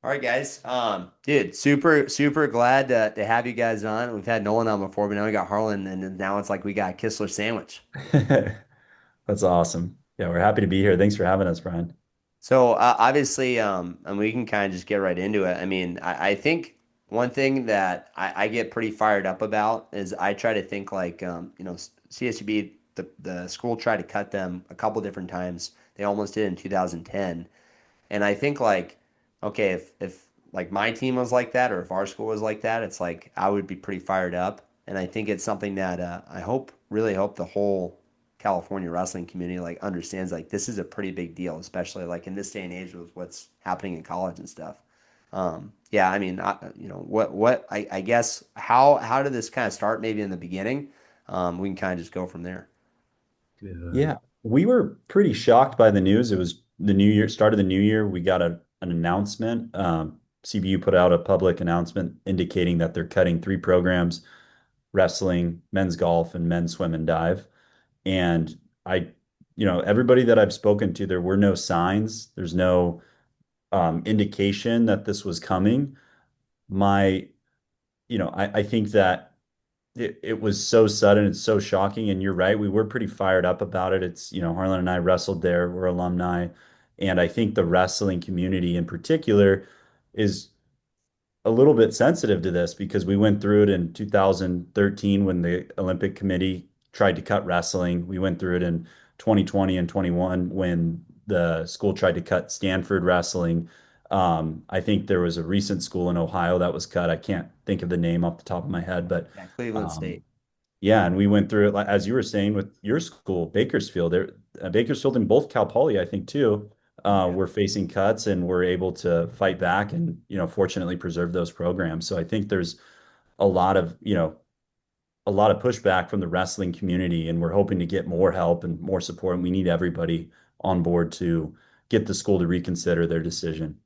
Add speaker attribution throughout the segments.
Speaker 1: All right, guys. Dude, super glad to have you guys on. We've had Nolan on before, but now we got Harlan, and then now it's like we got Kistler sandwich.
Speaker 2: That's awesome. Yeah, we're happy to be here. Thanks for having us, Brian.
Speaker 1: So obviously, and we can kind of just get right into it. I mean, I think one thing that I get pretty fired up about is I try to think like, CSUB, the school tried to cut them a couple different times. They almost did in 2010. And I think like, okay, if like my team was like that, or if our school was like that, it's like I would be pretty fired up. And I think it's something that I really hope the whole California wrestling community like understands like this is a pretty big deal, especially like in this day and age with what's happening in college and stuff. Yeah, I mean, I guess how did this kind of start? Maybe in the beginning, we can kind of just go from there.
Speaker 3: Yeah.
Speaker 2: Yeah, we were pretty shocked by the news. It was the new year, start of the new year. We got an announcement. CBU put out a public announcement indicating that they're cutting three programs: wrestling, men's golf, and men's swim and dive. And everybody that I've spoken to, there were no signs. There's no indication that this was coming. My, I think that it was so sudden and so shocking. And you're right, we were pretty fired up about it. Harlan and I wrestled there, we're alumni. And I think the wrestling community in particular is a little bit sensitive to this because we went through it in 2013 when the Olympic Committee tried to cut wrestling. We went through it in 2020 and 21 when the school tried to cut Stanford wrestling. I think there was a recent school in Ohio that was cut. I can't think of the name off the top of my head, but
Speaker 1: Yeah, Cleveland
Speaker 2: um,
Speaker 1: State.
Speaker 2: yeah, and we went through it like as you were saying with your school, Bakersfield. There, Bakersfield and both Cal Poly, I think too,
Speaker 1: Yeah.
Speaker 2: were facing cuts and were able to fight back and fortunately preserve those programs. So I think there's a lot of a lot of pushback from the wrestling community, and we're hoping to get more help and more support. And we need everybody on board to get the school to reconsider their decision.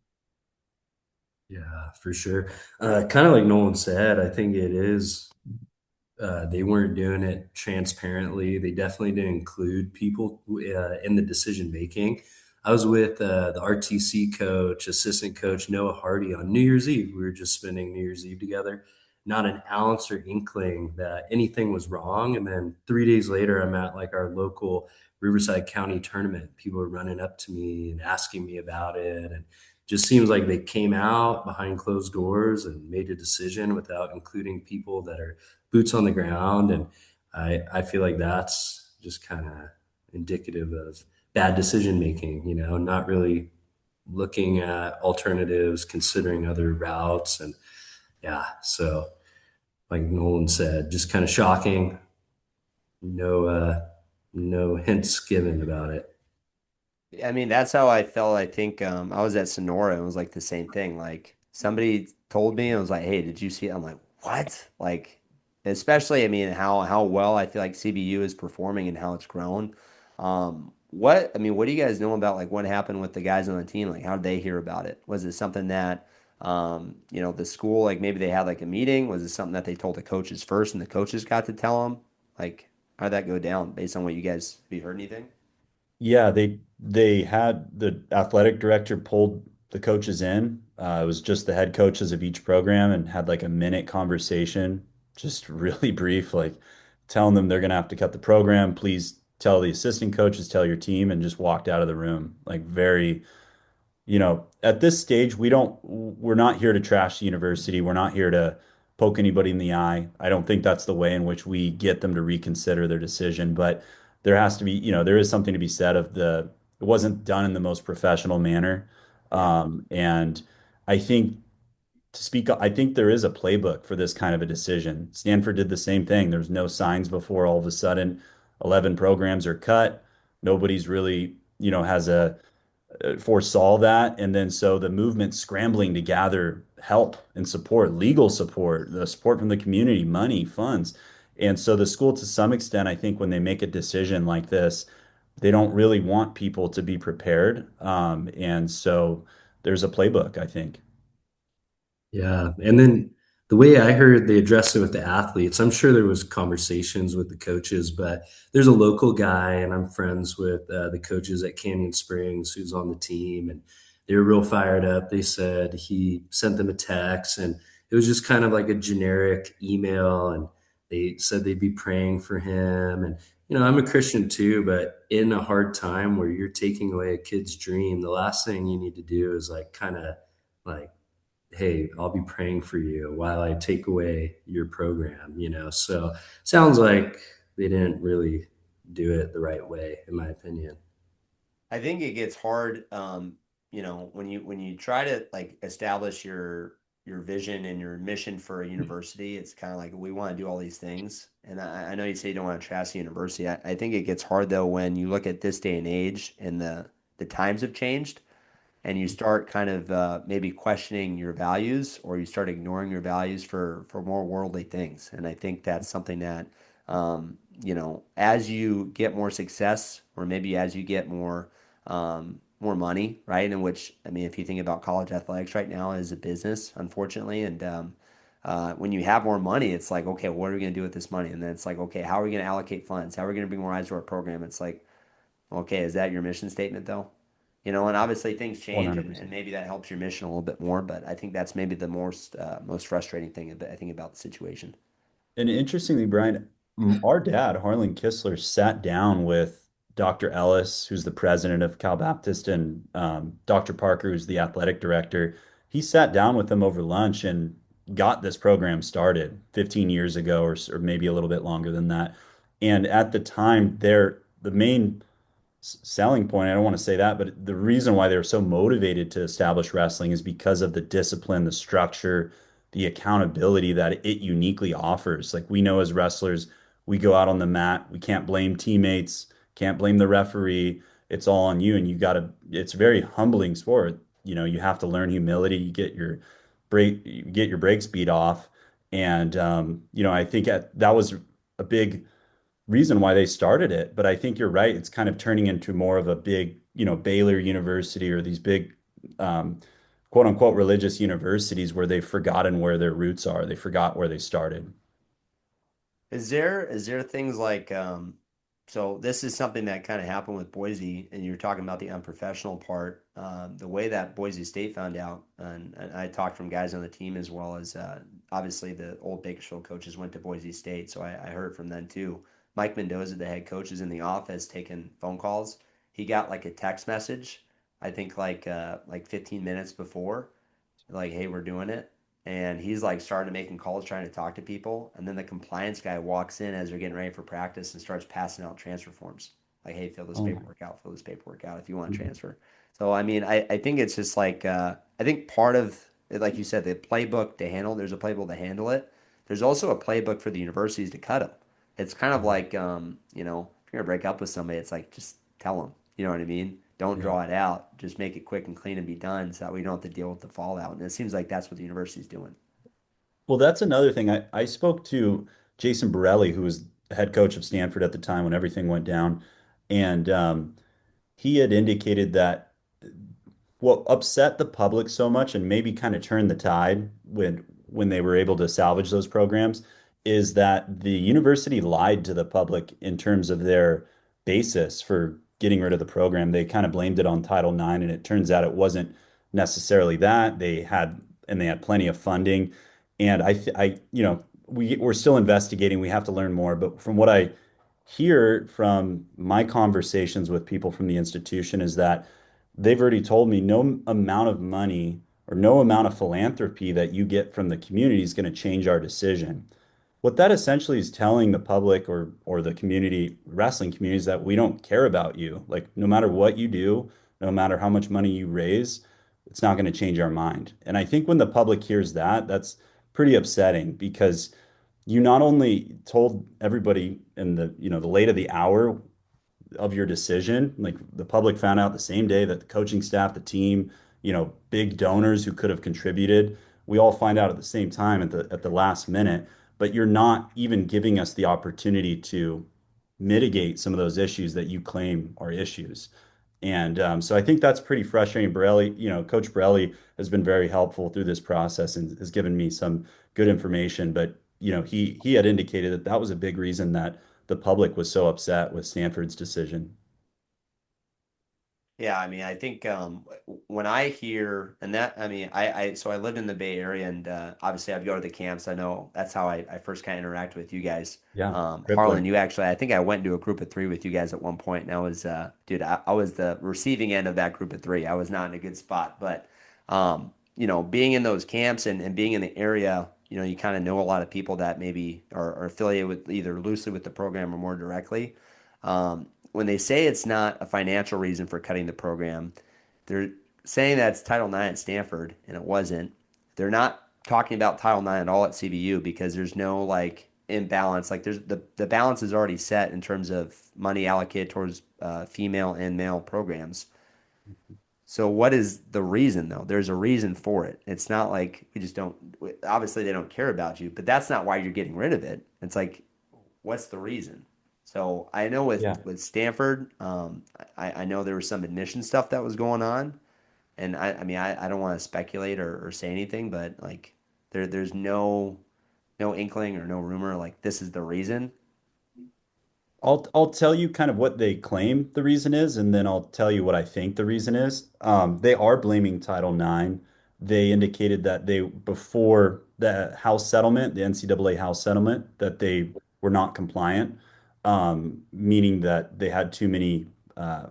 Speaker 3: Yeah, for sure. Kind of like Nolan said, I think it is. They weren't doing it transparently. They definitely didn't include people in the decision making. I was with the RTC coach, assistant coach Noah Hardy on New Year's Eve. We were just spending New Year's Eve together. Not an ounce or inkling that anything was wrong. And then 3 days later, I'm at like our local Riverside County tournament. People were running up to me and asking me about it, and just seems like they came out behind closed doors and made a decision without including people that are boots on the ground. And I feel like that's just kind of indicative of bad decision making, not really looking at alternatives, considering other routes. And yeah, so like Nolan said, just kind of shocking. No, no hints given about it.
Speaker 1: I mean, that's how I felt. I think I was at Sonora and it was like the same thing. Like somebody told me, and was like, "Hey, did you see it?" I'm like, "What?" Like, especially, I mean, how well I feel like CBU is performing and how it's grown. What do you guys know about like what happened with the guys on the team? Like, how did they hear about it? Was it something that the school like maybe they had like a meeting? Was it something that they told the coaches first and the coaches got to tell them? Like, how'd that go down based on what you guys have you heard anything?
Speaker 2: Yeah, they had the athletic director pulled the coaches in. It was just the head coaches of each program and had like a minute conversation, just really brief, like telling them they're gonna have to cut the program. Please tell the assistant coaches, tell your team, and just walked out of the room. Like very, at this stage, we're not here to trash the university. We're not here to poke anybody in the eye. I don't think that's the way in which we get them to reconsider their decision. But there has to be, there is something to be said of it wasn't done in the most professional manner.
Speaker 1: Yeah.
Speaker 2: And I think I think there is a playbook for this kind of a decision. Stanford did the same thing. There's no signs before all of a sudden 11 programs are cut. Nobody's really, has a foresaw that. And then so the movement scrambling to gather help and support, legal support, the support from the community, money, funds. And so the school, to some extent, I think when they make a decision like this, they don't really want people to be prepared. And so there's a playbook, I think.
Speaker 3: Yeah, and then the way I heard they addressed it with the athletes, I'm sure there was conversations with the coaches, but there's a local guy, and I'm friends with the coaches at Canyon Springs who's on the team, and they were real fired up. They said he sent them a text, and it was just kind of like a generic email, and they said they'd be praying for him. And I'm a Christian too, but in a hard time where you're taking away a kid's dream, the last thing you need to do is like kind of like, hey, I'll be praying for you while I take away your program. So sounds like they didn't really do it the right way, in my opinion.
Speaker 1: I think it gets hard, when you try to like establish your vision and your mission for a university. It's kind of like we want to do all these things, and I know you say you don't want to trash the university. I think it gets hard though when you look at this day and age, and the times have changed, and you start kind of maybe questioning your values, or you start ignoring your values for more worldly things. And I think that's something that as you get more success, or maybe as you get more money, right? In which, I mean, if you think about college athletics right now as a business, unfortunately, and when you have more money, it's like, okay, what are we going to do with this money? And then it's like, okay, how are we going to allocate funds? How are we going to bring more eyes to our program? It's like, okay, is that your mission statement though? And obviously things change, and
Speaker 2: 100%.
Speaker 1: maybe that helps your mission a little bit more. But I think that's maybe the most frustrating thing I think about the situation.
Speaker 2: And interestingly, Brian, our dad, Harlan Kistler, sat down with Dr. Ellis, who's the president of Cal Baptist, and Dr. Parker, who's the athletic director. He sat down with them over lunch and got this program started 15 years ago, or maybe a little bit longer than that. And at the time, the main selling point, I don't want to say that, but the reason why they were so motivated to establish wrestling is because of the discipline, the structure, the accountability that it uniquely offers. Like we know as wrestlers, we go out on the mat, we can't blame teammates, can't blame the referee. It's all on you, and it's a very humbling sport. You have to learn humility. You get your break speed off. And I think that was a big reason why they started it. But I think you're right. It's kind of turning into more of a big, Baylor University, or these big, um, quote unquote, religious universities where they've forgotten where their roots are. They forgot where they started.
Speaker 1: Is there things like so this is something that kind of happened with Boise, and you're talking about the unprofessional part. The way that Boise State found out, and I talked from guys on the team, as well as obviously the old Bakersfield coaches went to Boise State, so I heard from them too. Mike Mendoza, the head coach, is in the office taking phone calls. He got like a text message, I think like 15 minutes before, like, hey, we're doing it. And he's like started making calls, trying to talk to people. And then the compliance guy walks in as they're getting ready for practice and starts passing out transfer forms. Like, hey,
Speaker 2: Oh my.
Speaker 1: fill this paperwork out if you want to transfer. So, I mean, I think it's just like, I think part of, like you said, the playbook to handle, there's a playbook to handle it. There's also a playbook for the universities to cut them. It's kind of like, if you're going to break up with somebody, it's like, just tell them, you know what I mean? Don't
Speaker 2: Yeah.
Speaker 1: draw it out. Just make it quick and clean and be done, so that we don't have to deal with the fallout. And it seems like that's what the university's doing.
Speaker 2: Well, that's another thing. I spoke to Jason Borelli, who was the head coach of Stanford at the time when everything went down. And he had indicated that what upset the public so much and maybe kind of turned the tide when they were able to salvage those programs is that the university lied to the public in terms of their basis for getting rid of the program. They kind of blamed it on Title IX, and it turns out it wasn't necessarily that. They had plenty of funding, and we're still investigating. We have to learn more, but from what I hear from my conversations with people from the institution is that they've already told me no amount of money or no amount of philanthropy that you get from the community is going to change our decision. What that essentially is telling the public or the community, wrestling community, is that we don't care about you. Like no matter what you do, no matter how much money you raise, it's not going to change our mind. And I think when the public hears that, that's pretty upsetting because you not only told everybody in the late of the hour of your decision. Like the public found out the same day that the coaching staff, the team, big donors who could have contributed, we all find out at the same time at the last minute. But you're not even giving us the opportunity to mitigate some of those issues that you claim are issues. And so I think that's pretty frustrating. Coach Borelli has been very helpful through this process and has given me some good information. But he had indicated that that was a big reason that the public was so upset with Stanford's decision.
Speaker 1: Yeah, I mean, I think when I hear and that, I mean, so I lived in the Bay Area, and obviously I'd go to the camps. I know that's how I first kind of interact with you guys.
Speaker 2: Yeah,
Speaker 1: Harlan,
Speaker 2: crippling.
Speaker 1: you actually, I think I went into a group of three with you guys at one point, and I was, dude, I was the receiving end of that group of three. I was not in a good spot, but being in those camps and being in the area, you kind of know a lot of people that maybe are affiliated with either loosely with the program or more directly. When they say it's not a financial reason for cutting the program, they're saying that's Title IX at Stanford, and it wasn't. They're not talking about Title IX at all at CBU because there's no like imbalance. Like there's the balance is already set in terms of money allocated towards female and male programs. So what is the reason though? There's a reason for it. It's not like we just don't. Obviously, they don't care about you, but that's not why you're getting rid of it. It's like, what's the reason? So I know
Speaker 2: Yeah.
Speaker 1: with Stanford, I know there was some admission stuff that was going on, and I mean I don't want to speculate or say anything, but like there's no inkling or no rumor like this is the reason.
Speaker 2: I'll tell you kind of what they claim the reason is, and then I'll tell you what I think the reason is. They are blaming Title IX. They indicated that they before the House settlement, the NCAA House settlement, that they were not compliant, meaning that they had too many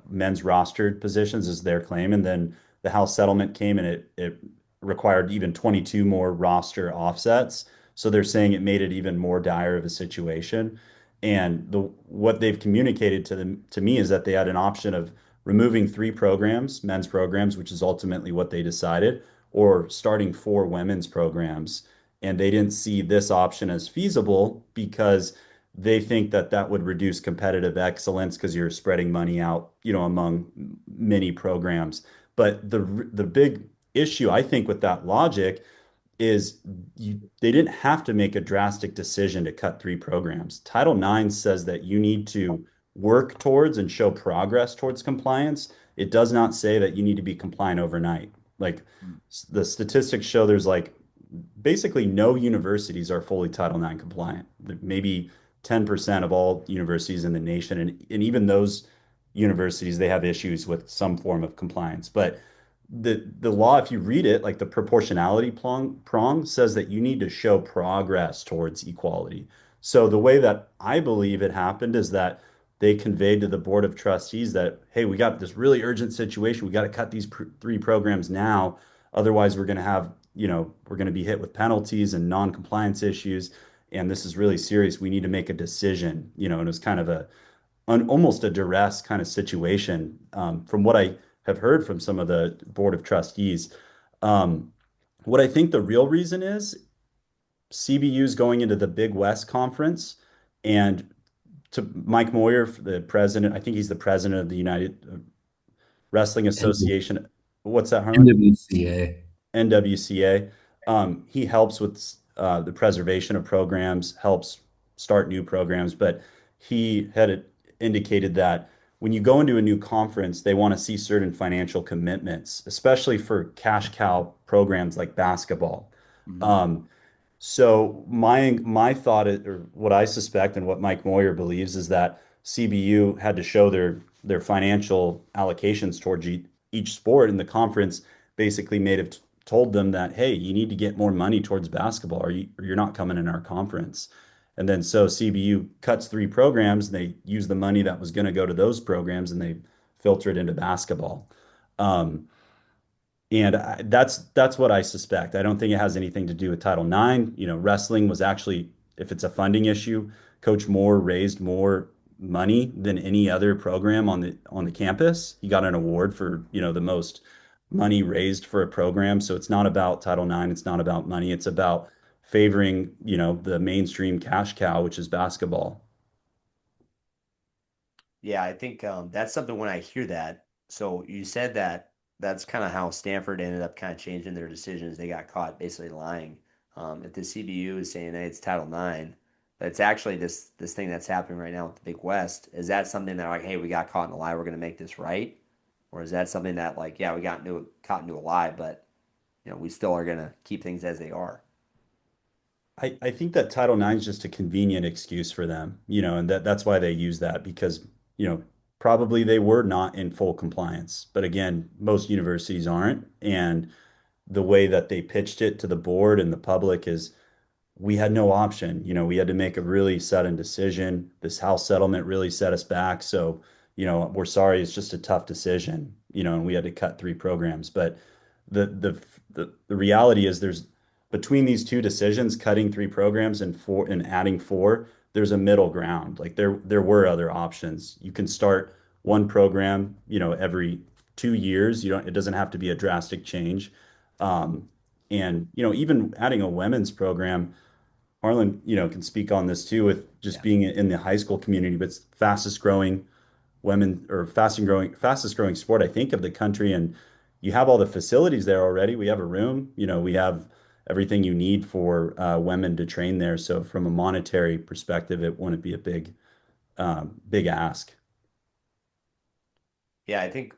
Speaker 2: men's rostered positions, is their claim. And then the House settlement came and it required even 22 more roster offsets. So they're saying it made it even more dire of a situation. And the what they've communicated to me is that they had an option of removing three programs, men's programs, which is ultimately what they decided, or starting four women's programs. And they didn't see this option as feasible because they think that that would reduce competitive excellence because you're spreading money out, among many programs. But the big issue, I think, with that logic is they didn't have to make a drastic decision to cut three programs. Title IX says that you need to work towards and show progress towards compliance. It does not say that you need to be compliant overnight. Like the statistics show there's like basically no universities are fully Title IX compliant. Maybe 10% of all universities in the nation. And even those universities, they have issues with some form of compliance. But the law, if you read it, like the proportionality prong says that you need to show progress towards equality. So the way that I believe it happened is that they conveyed to the board of trustees that, hey, we got this really urgent situation. We got to cut these three programs now. Otherwise, we're going to have, we're going to be hit with penalties and non-compliance issues. And this is really serious. We need to make a decision, and it was kind of almost a duress kind of situation. From what I have heard from some of the board of trustees. Um, what I think the real reason is CBU is going into the Big West Conference, and to Mike Moyer, the president, I think he's the president of the United Wrestling Association. What's that, Harlan?
Speaker 3: NWCA.
Speaker 2: NWCA. He helps with the preservation of programs, helps start new programs, but he had indicated that when you go into a new conference, they want to see certain financial commitments, especially for cash cow programs like basketball.
Speaker 1: Mm-hmm.
Speaker 2: Um, so my thought or what I suspect and what Mike Moyer believes is that CBU had to show their financial allocations towards each sport, and the conference basically made it told them that, hey, you need to get more money towards basketball, or you're not coming in our conference. And then so CBU cuts three programs, and they use the money that was going to go to those programs, and they filter it into basketball. Um, and that's what I suspect. I don't think it has anything to do with Title IX. Wrestling was actually, if it's a funding issue, Coach Moore raised more money than any other program on the campus. He got an award for, the most money raised for a program. So it's not about Title IX. It's not about money. It's about favoring, the mainstream cash cow, which is basketball.
Speaker 1: Yeah, I think that's something when I hear that. So you said that that's kind of how Stanford ended up kind of changing their decisions. They got caught basically lying. If the CBU is saying, hey, it's Title IX, but it's actually this thing that's happening right now with the Big West. Is that something that like, hey, we got caught in a lie, we're going to make this right? Or is that something that like, yeah, we caught into a lie, but we still are going to keep things as they are?
Speaker 2: I think that Title IX is just a convenient excuse for them, and that's why they use that because, you know, probably they were not in full compliance. But again, most universities aren't. And the way that they pitched it to the board and the public is we had no option. We had to make a really sudden decision. This house settlement really set us back. So, we're sorry, it's just a tough decision, and we had to cut three programs. But the reality is there's between these two decisions, cutting three programs and adding four, there's a middle ground. Like there were other options. You can start one program, every 2 years. It doesn't have to be a drastic change. And even adding a women's program, Harlan, can speak on this too with just
Speaker 1: Yeah.
Speaker 2: being in the high school community, but it's fastest growing women or fastest growing sport, I think, of the country. And you have all the facilities there already. We have a room, we have everything you need for women to train there. So from a monetary perspective, it wouldn't be a big ask.
Speaker 1: Yeah, I think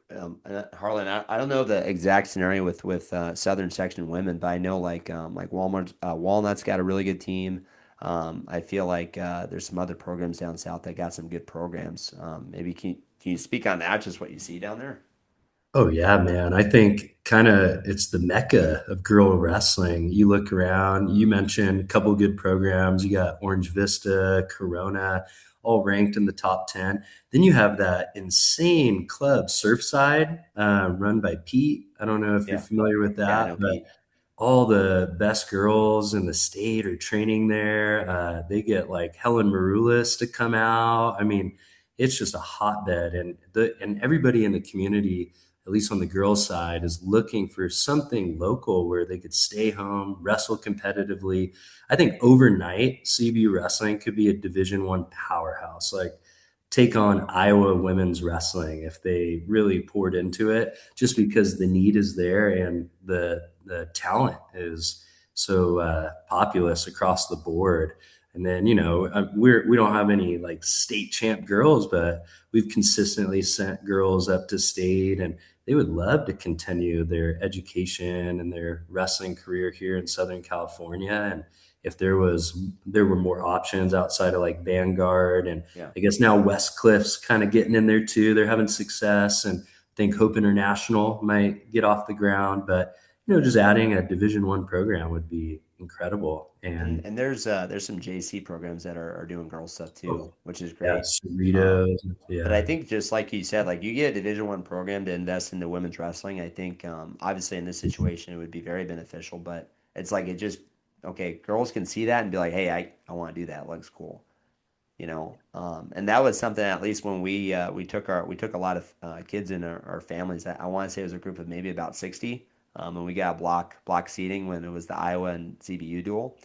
Speaker 1: Harlan. I don't know the exact scenario with Southern Section women, but I know like Walnut's got a really good team. I feel like there's some other programs down south that got some good programs. Maybe can you speak on that? Just what you see down there?
Speaker 3: Oh yeah, man. I think kind of it's the mecca of girl wrestling. You look around, you mentioned a couple good programs. You got Orange Vista, Corona, all ranked in the top 10. Then you have that insane club, Surfside, run by Pete. I don't know if you're
Speaker 1: Yeah,
Speaker 3: familiar with
Speaker 1: yeah, I
Speaker 3: that,
Speaker 1: know
Speaker 3: but
Speaker 1: Pete.
Speaker 3: all the best girls in the state are training there. They get like Helen Maroulis to come out. I mean, it's just a hotbed, and everybody in the community, at least on the girls' side, is looking for something local where they could stay home, wrestle competitively. I think overnight, CBU wrestling could be a Division I powerhouse. Like take on Iowa women's wrestling if they really poured into it, just because the need is there and the talent is so populous across the board. And then we don't have any like state champ girls, but we've consistently sent girls up to state, and they would love to continue their education and their wrestling career here in Southern California. And if there were more options outside of like Vanguard, and
Speaker 1: Yeah.
Speaker 3: I guess now West Cliff's kind of getting in there too. They're having success, and I think Hope International might get off the ground. But just adding a Division I program would be incredible.
Speaker 1: And
Speaker 3: And
Speaker 1: there's some JC programs that are doing girl stuff too,
Speaker 3: oh,
Speaker 1: which is
Speaker 3: yeah,
Speaker 1: great. Um,
Speaker 3: Cerritos,
Speaker 1: But I
Speaker 3: yeah.
Speaker 1: think just like you said, like you get a Division I program to invest into women's wrestling. I think obviously in this situation it would be very beneficial, but it's like it just okay, girls can see that and be like, hey, I want to do that. It looks cool, you know. And that was something at least when we took a lot of kids in our families. I want to say it was a group of maybe about 60, and we got block seating when it was the Iowa and CBU duel.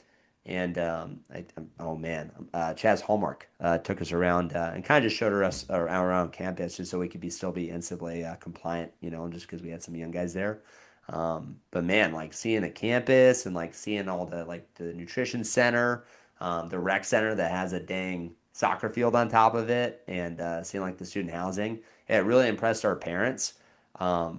Speaker 1: And oh man, Chaz Hallmark took us around and kind of just showed us around campus just so we could still be NCAA compliant, you know, just because we had some young guys there. But man, like seeing the campus and like seeing all the nutrition center, the rec center that has a dang soccer field on top of it, and seeing like the student housing, it really impressed our parents.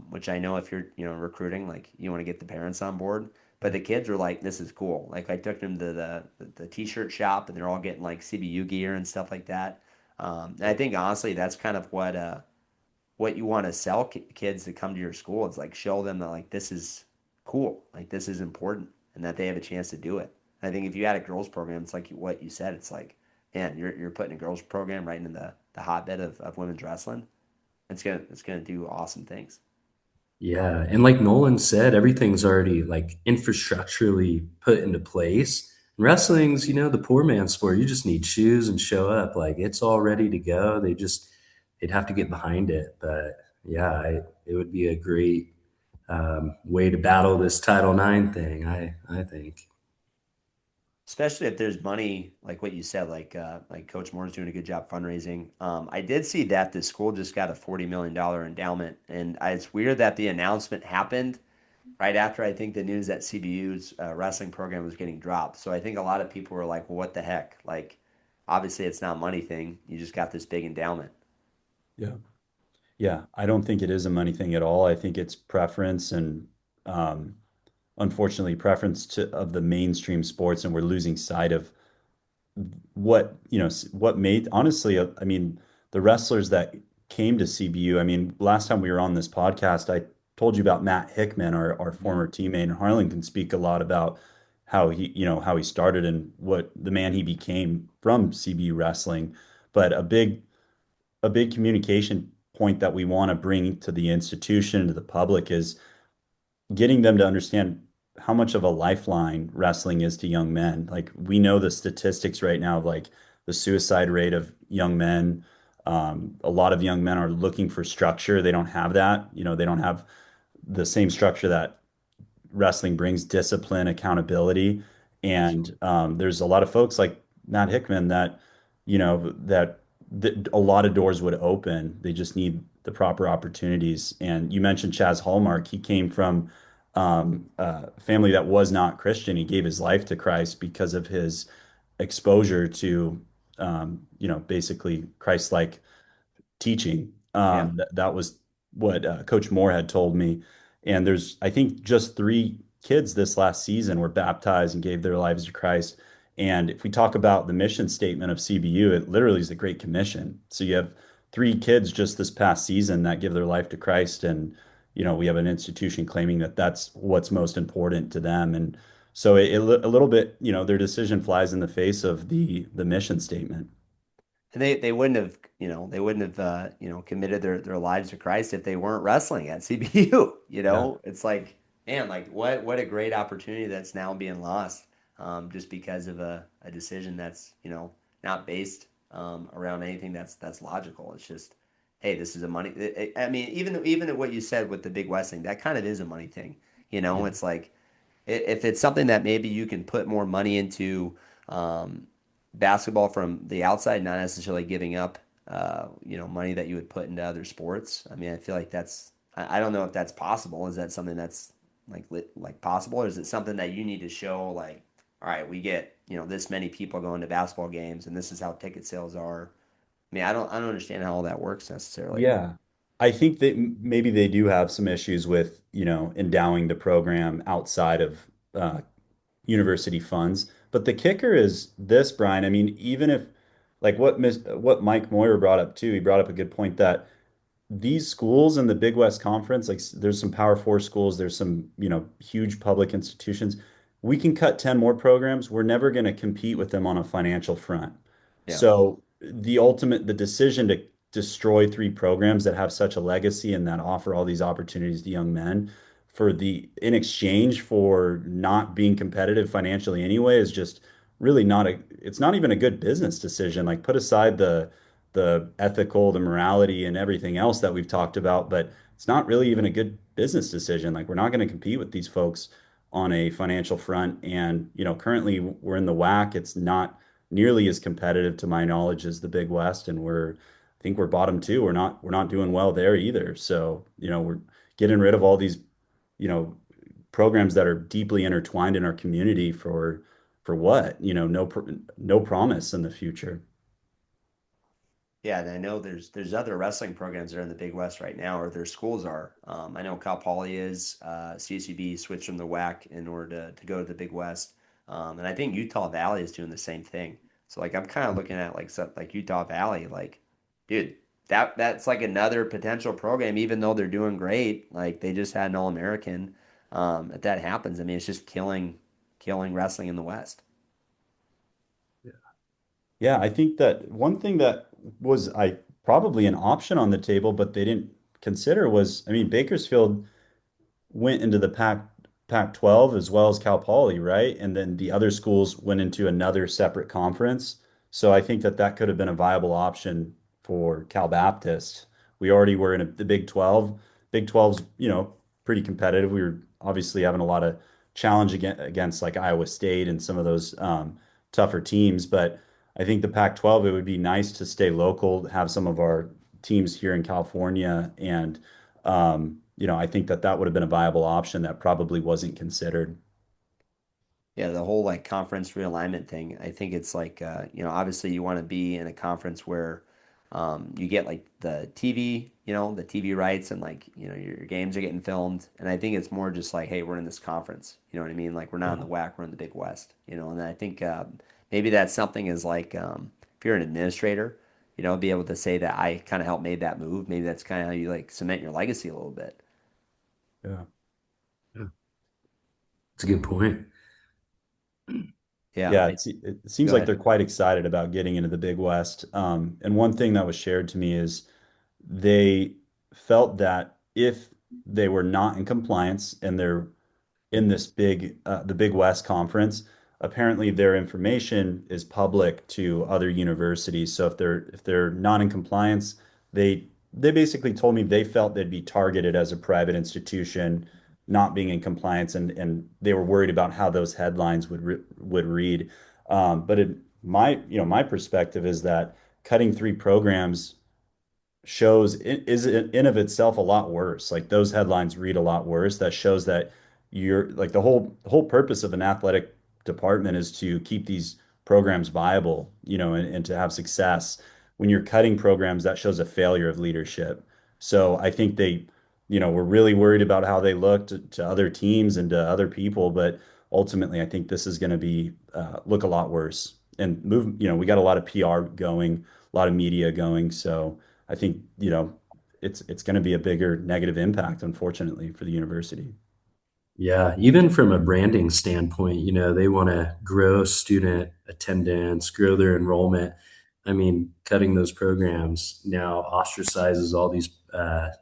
Speaker 1: Which I know if you're recruiting, like you want to get the parents on board. But the kids were like, "This is cool." Like I took them to the t-shirt shop, and they're all getting like CBU gear and stuff like that. And I think honestly, that's kind of what you want to sell kids to come to your school. It's like show them that like this is cool, like this is important, and that they have a chance to do it. And I think if you had a girls program, it's like what you said. It's like, man, you're putting a girls program right into the hotbed of women's wrestling. It's gonna do awesome things.
Speaker 3: Yeah, and like Nolan said, everything's already like infrastructurally put into place. Wrestling's, the poor man's sport. You just need shoes and show up. Like it's all ready to go. They'd have to get behind it. But yeah, it would be a great way to battle this Title IX thing. I think.
Speaker 1: Especially if there's money, like what you said, like Coach Moore's doing a good job fundraising. I did see that the school just got a $40 million endowment, and it's weird that the announcement happened right after I think the news that CBU's wrestling program was getting dropped. So I think a lot of people were like, "Well, what the heck?" Like, obviously it's not a money thing. You just got this big endowment.
Speaker 2: Yeah. Yeah. I don't think it is a money thing at all. I think it's preference and um, unfortunately preference of the mainstream sports, and we're losing sight of what made honestly, I mean, the wrestlers that came to CBU. I mean, last time we were on this podcast, I told you about Matt Hickman, our
Speaker 1: Mhm.
Speaker 2: former teammate, and Harlan can speak a lot about how how he started and what the man he became from CBU Wrestling. But a big communication point that we want to bring to the institution, to the public, is getting them to understand how much of a lifeline wrestling is to young men. Like we know the statistics right now of like the suicide rate of young men. A lot of young men are looking for structure. They don't have that. They don't have the same structure that wrestling brings, discipline, accountability. And
Speaker 1: Absolutely.
Speaker 2: there's a lot of folks like Matt Hickman that, that a lot of doors would open. They just need the proper opportunities. And you mentioned Chaz Hallmark. He came from a family that was not Christian. He gave his life to Christ because of his exposure to, basically Christ-like teaching.
Speaker 1: Yeah.
Speaker 2: That was what Coach Moore had told me. And there's, I think, just three kids this last season were baptized and gave their lives to Christ. And if we talk about the mission statement of CBU, it literally is the Great Commission. So you have three kids just this past season that give their life to Christ. And, we have an institution claiming that that's what's most important to them. And so a little bit, their decision flies in the face of the mission statement.
Speaker 1: And they wouldn't have, they wouldn't have, committed their lives to Christ if they weren't wrestling at CBU.
Speaker 2: Yeah.
Speaker 1: It's like, man, like what a great opportunity that's now being lost, just because of a decision that's, not based around anything that's logical. It's just, hey, this is a money. I mean, even what you said with the Big West thing, that kind of is a money thing.
Speaker 2: Yeah.
Speaker 1: It's like if it's something that maybe you can put more money into, basketball from the outside, not necessarily giving up, money that you would put into other sports. I mean, I feel like I don't know if that's possible. Is that something that's like possible, or is it something that you need to show like, all right, we get, this many people going to basketball games and this is how ticket sales are. I mean, I don't understand how all that works necessarily.
Speaker 2: Yeah. I think that maybe they do have some issues with, endowing the program outside of uh, university funds. But the kicker is this, Brian. I mean, even if like what Mike Moyer brought up too, he brought up a good point that these schools in the Big West Conference, like there's some Power Four schools, there's some, huge public institutions. We can cut 10 more programs. We're never going to compete with them on a financial front.
Speaker 1: Yeah.
Speaker 2: So the decision to destroy three programs that have such a legacy and that offer all these opportunities to young men in exchange for not being competitive financially anyway is just really it's not even a good business decision. Like put aside the ethical, the morality, and everything else that we've talked about, but it's not really even a good business decision. Like we're not going to compete with these folks on a financial front. And, currently we're in the WAC. It's not nearly as competitive to my knowledge as the Big West. And I think we're bottom two. We're not doing well there either. So, we're getting rid of all these, you know, programs that are deeply intertwined in our community for what? No promise in the future.
Speaker 1: Yeah, and I know there's other wrestling programs that are in the Big West right now, or their schools are. I know Cal Poly is. CCB switched from the WAC in order to go to the Big West, and I think Utah Valley is doing the same thing. So like I'm kind of looking at like stuff like Utah Valley, like dude, that's like another potential program. Even though they're doing great, like they just had an All American. If that happens, I mean it's just killing wrestling in the West.
Speaker 2: Yeah, I think that one thing that was I probably an option on the table, but they didn't consider was, I mean, Bakersfield went into the Pac-12 as well as Cal Poly, right? And then the other schools went into another separate conference. So I think that that could have been a viable option for Cal Baptist. We already were in the Big 12. Big 12's, pretty competitive. We were obviously having a lot of challenge against like Iowa State and some of those tougher teams. But I think the Pac-12, it would be nice to stay local, have some of our teams here in California and I think that that would have been a viable option that probably wasn't considered.
Speaker 1: Yeah, the whole like conference realignment thing. I think it's like obviously you want to be in a conference where you get like the TV, the TV rights and like, your games are getting filmed. And I think it's more just like, hey, we're in this conference. You know what I mean? Like we're not in the
Speaker 2: Yeah.
Speaker 1: WAC, we're in the Big West, and I think maybe that's something is like if you're an administrator, be able to say that I kind of helped made that move. Maybe that's kind of how you like cement your legacy a little bit.
Speaker 2: Yeah.
Speaker 3: Yeah, that's a good point.
Speaker 1: Yeah.
Speaker 2: Yeah, it seems
Speaker 1: Go
Speaker 2: like
Speaker 1: ahead.
Speaker 2: they're quite excited about getting into the Big West. And one thing that was shared to me is they felt that if they were not in compliance and they're in this the Big West Conference, apparently their information is public to other universities. So if they're not in compliance, they basically told me they felt they'd be targeted as a private institution not being in compliance, and they were worried about how those headlines would read. But my perspective is that cutting three programs shows it is in of itself a lot worse. Like those headlines read a lot worse. That shows that you're like the whole purpose of an athletic department is to keep these programs viable, and to have success. When you're cutting programs, that shows a failure of leadership. So I think they, were really worried about how they looked to other teams and to other people, but ultimately, I think this is going to be look a lot worse and move. We got a lot of PR going, a lot of media going, so. I think, it's going to be a bigger negative impact, unfortunately, for the university.
Speaker 3: Yeah, even from a branding standpoint, they want to grow student attendance, grow their enrollment. I mean, cutting those programs now ostracizes all these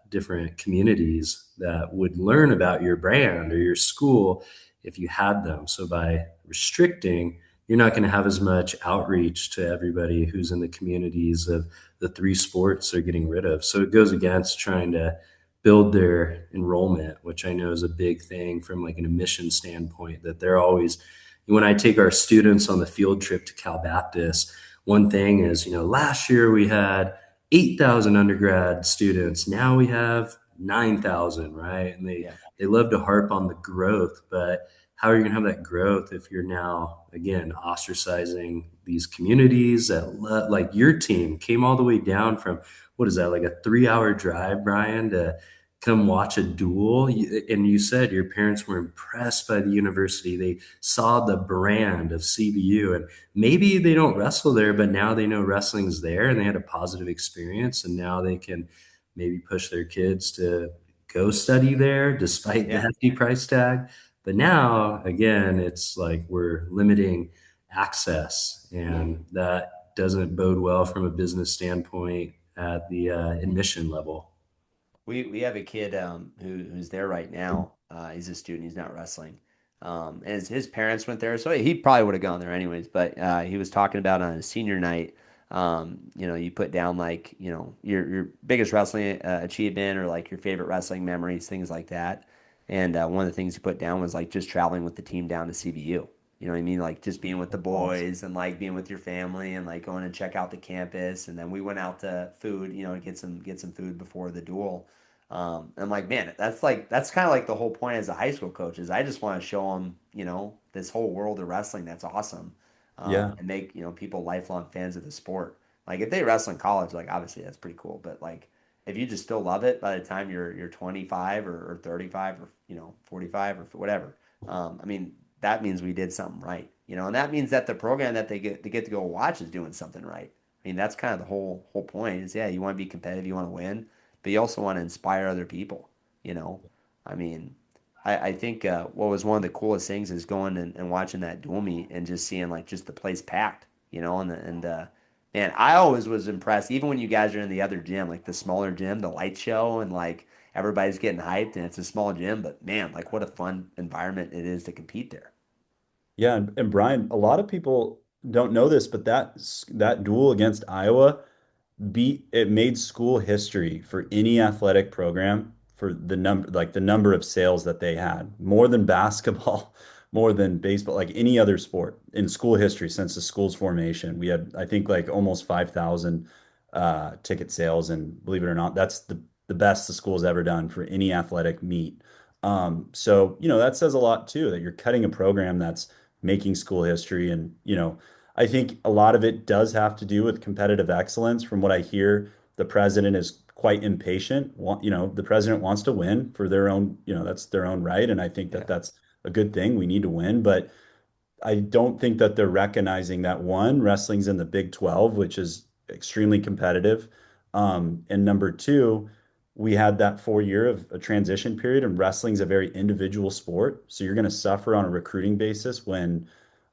Speaker 3: different communities that would learn about your brand or your school if you had them. So by restricting, you're not going to have as much outreach to everybody who's in the communities of the three sports they're getting rid of. So it goes against trying to build their enrollment, which I know is a big thing from like an admission standpoint, that they're always, when I take our students on the field trip to Cal Baptist, one thing is, last year we had 8,000 undergrad students. Now we have 9,000, right? And
Speaker 1: Yeah.
Speaker 3: they love to harp on the growth, but how are you going to have that growth if you're now, again, ostracizing these communities that like your team came all the way down from, what is that, like a 3 hour drive, Brian, to come watch a duel? And you said your parents were impressed by the university. They saw the brand of CBU, and maybe they don't wrestle there, but now they know wrestling's there and they had a positive experience. And now they can maybe push their kids to go study there despite the
Speaker 1: Yeah.
Speaker 3: hefty price tag. But now, again, it's like we're limiting access, and that doesn't bode well from a business standpoint at the admission level.
Speaker 1: We have a kid who's there right now. He's a student. He's not wrestling. And his parents went there, so he probably would have gone there anyways. But he was talking about on his senior night. You put down like your biggest wrestling achievement or like your favorite wrestling memories, things like that. And one of the things he put down was like just traveling with the team down to CBU. You know what I mean? Like just being with the
Speaker 2: Awesome.
Speaker 1: boys and like being with your family and like going to check out the campus. And then we went out to food, to get some food before the duel. I'm like, man, that's kind of like the whole point as a high school coach is I just want to show them, this whole world of wrestling that's awesome,
Speaker 2: Yeah.
Speaker 1: and make people lifelong fans of the sport. Like if they wrestle in college, like obviously that's pretty cool, but like if you just still love it by the time you're 25 or 35 or 45 or whatever, I mean that means we did something right, and that means that the program that they get to go watch is doing something right. I mean that's kind of the whole point is, yeah, you want to be competitive, you want to win, but you also want to inspire other people, you know? I mean, I think what was one of the coolest things is going and watching that dual meet and just seeing like just the place packed, man, I always was impressed, even when you guys are in the other gym, like the smaller gym, the light show, and like everybody's getting hyped and it's a small gym, but man, like what a fun environment it is to compete there.
Speaker 2: Yeah, and Brian, a lot of people don't know this, but that duel against Iowa it made school history for any athletic program for the number of sales that they had, more than basketball, more than baseball, like any other sport in school history since the school's formation. We had, I think, like almost 5,000 ticket sales, and believe it or not, that's the best the school's ever done for any athletic meet. So that says a lot too, that you're cutting a program that's making school history, and I think a lot of it does have to do with competitive excellence. From what I hear, the president is quite impatient. The president wants to win for their own, that's their own right. And I think that
Speaker 1: Yeah.
Speaker 2: that's a good thing. We need to win. But I don't think that they're recognizing that one, wrestling's in the Big 12, which is extremely competitive. And number two, we had that 4 year of a transition period, and wrestling's a very individual sport. So you're going to suffer on a recruiting basis when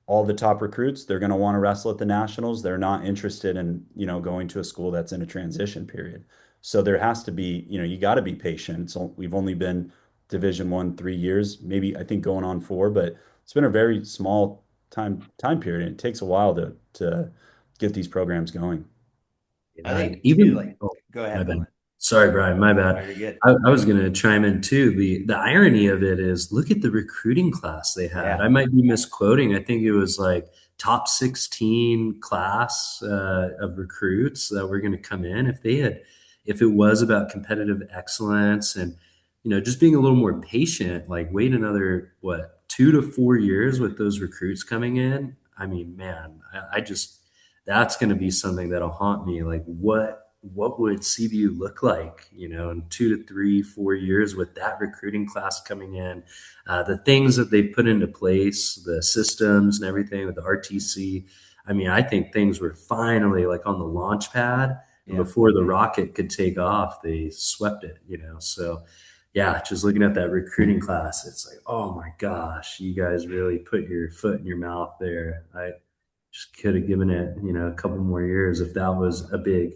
Speaker 2: all the top recruits, they're going to want to wrestle at the nationals. They're not interested in, going to a school that's in a transition period. So there has to be, you got to be patient. So we've only been Division I 3 years, maybe I think going on 4, but it's been a very small time period. And it takes a while to get these programs going.
Speaker 1: I
Speaker 3: Yeah,
Speaker 1: think too,
Speaker 3: even
Speaker 1: like, go
Speaker 3: my
Speaker 1: ahead,
Speaker 3: bad.
Speaker 1: Nolan.
Speaker 3: Sorry, Brian, my
Speaker 1: Oh,
Speaker 3: bad.
Speaker 1: you're good.
Speaker 3: I was gonna chime in too. The irony of it is look at the recruiting class they had.
Speaker 1: Yeah.
Speaker 3: I might be misquoting. I think it was like top 16 class of recruits that were gonna come in. If it was about competitive excellence and just being a little more patient, like wait another what 2 to 4 years with those recruits coming in. I mean, man, I just that's going to be something that'll haunt me. Like, what would CBU look like, in 2 to 3, 4 years with that recruiting class coming in? The things that they put into place, the systems and everything with the RTC. I mean, I think things were finally like on the launch pad, and
Speaker 1: Yeah.
Speaker 3: before the rocket could take off, they swept it. So, yeah, just looking at that recruiting class, it's like, oh my gosh, you guys really put your foot in your mouth there. I just could have given it, a couple more years if that was a big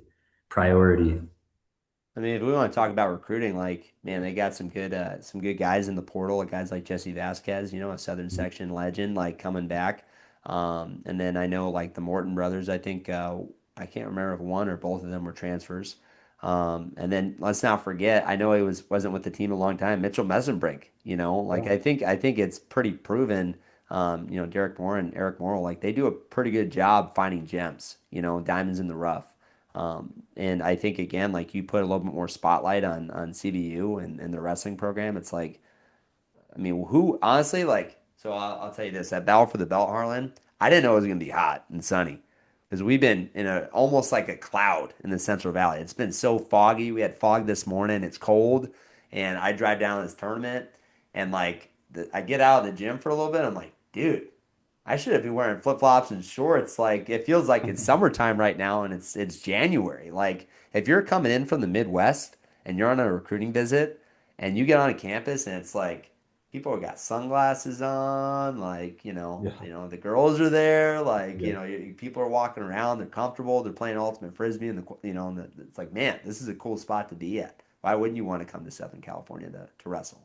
Speaker 3: priority.
Speaker 1: I mean, if we want to talk about recruiting, like, man, they got some good guys in the portal, like guys like Jesse Vasquez, a Southern Section legend, like coming back. And then I know like the Morton brothers, I think I can't remember if one or both of them were transfers. And then let's not forget, I know he wasn't with the team a long time, Mitchell Mesenbrink, like I think it's pretty proven. Derek Moore and Eric Morrill, like they do a pretty good job finding gems, diamonds in the rough. And I think again, like you put a little bit more spotlight on CBU and the wrestling program. It's like, I mean, who honestly like? So I'll tell you this: that battle for the belt, Harlan. I didn't know it was gonna be hot and sunny because we've been in a almost like a cloud in the Central Valley. It's been so foggy. We had fog this morning. It's cold, and I drive down this tournament, and like I get out of the gym for a little bit. I'm like, dude, I should have been wearing flip flops and shorts. Like it feels like it's summertime right now, and it's January. Like if you're coming in from the Midwest and you're on a recruiting visit, and you get on a campus and it's like people have got sunglasses on, like
Speaker 2: Yeah.
Speaker 1: the girls are there, like
Speaker 2: Yeah.
Speaker 1: people are walking around, they're comfortable, they're playing ultimate frisbee, and it's like man, this is a cool spot to be at. Why wouldn't you want to come to Southern California to wrestle?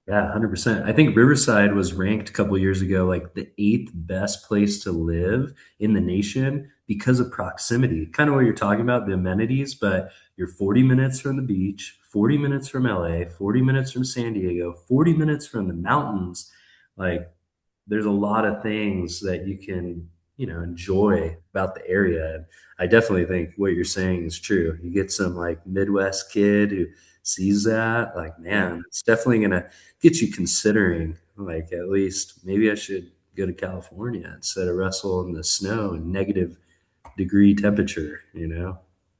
Speaker 3: Yeah, 100%. I think Riverside was ranked a couple years ago like the eighth best place to live in the nation because of proximity. Kind of what you're talking about, the amenities, but you're 40 minutes from the beach, 40 minutes from LA, 40 minutes from San Diego, 40 minutes from the mountains. Like there's a lot of things that you can, enjoy about the area. And I definitely think what you're saying is true. You get some like Midwest kid who sees that, like,
Speaker 1: Yeah.
Speaker 3: man, it's definitely gonna get you considering, like, at least maybe I should go to California instead of wrestle in the snow and negative degree temperature.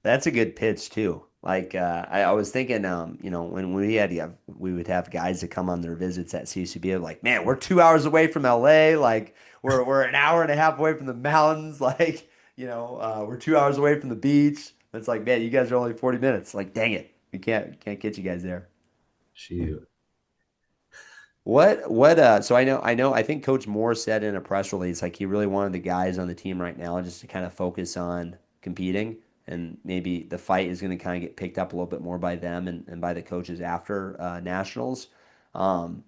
Speaker 1: That's a good pitch too. Like I was thinking, when we would have guys that come on their visits at CCB, like, man, we're 2 hours away from LA, like we're an hour and a half away from the mountains, like we're 2 hours away from the beach. It's like, man, you guys are only 40 minutes. Like, dang it, we can't get you guys there.
Speaker 3: Shoot.
Speaker 1: So I think Coach Moore said in a press release like he really wanted the guys on the team right now just to kind of focus on competing and maybe the fight is going to kind of get picked up a little bit more by them and by the coaches after nationals. Um,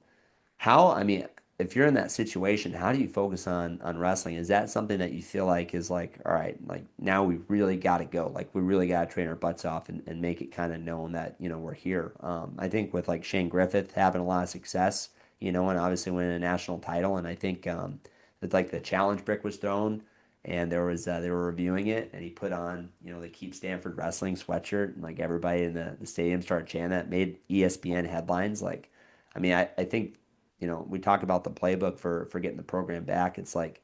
Speaker 1: I mean, if you're in that situation, how do you focus on wrestling? Is that something that you feel like is like, all right, like now we really got to go, like we really got to train our butts off and make it kind of known that we're here. I think with like Shane Griffith having a lot of success, and obviously winning a national title, and I think that like the challenge brick was thrown. And they were reviewing it, and he put on the Keep Stanford Wrestling sweatshirt, and like everybody in the stadium started chanting that, made ESPN headlines. Like, I mean, I think we talk about the playbook for getting the program back. It's like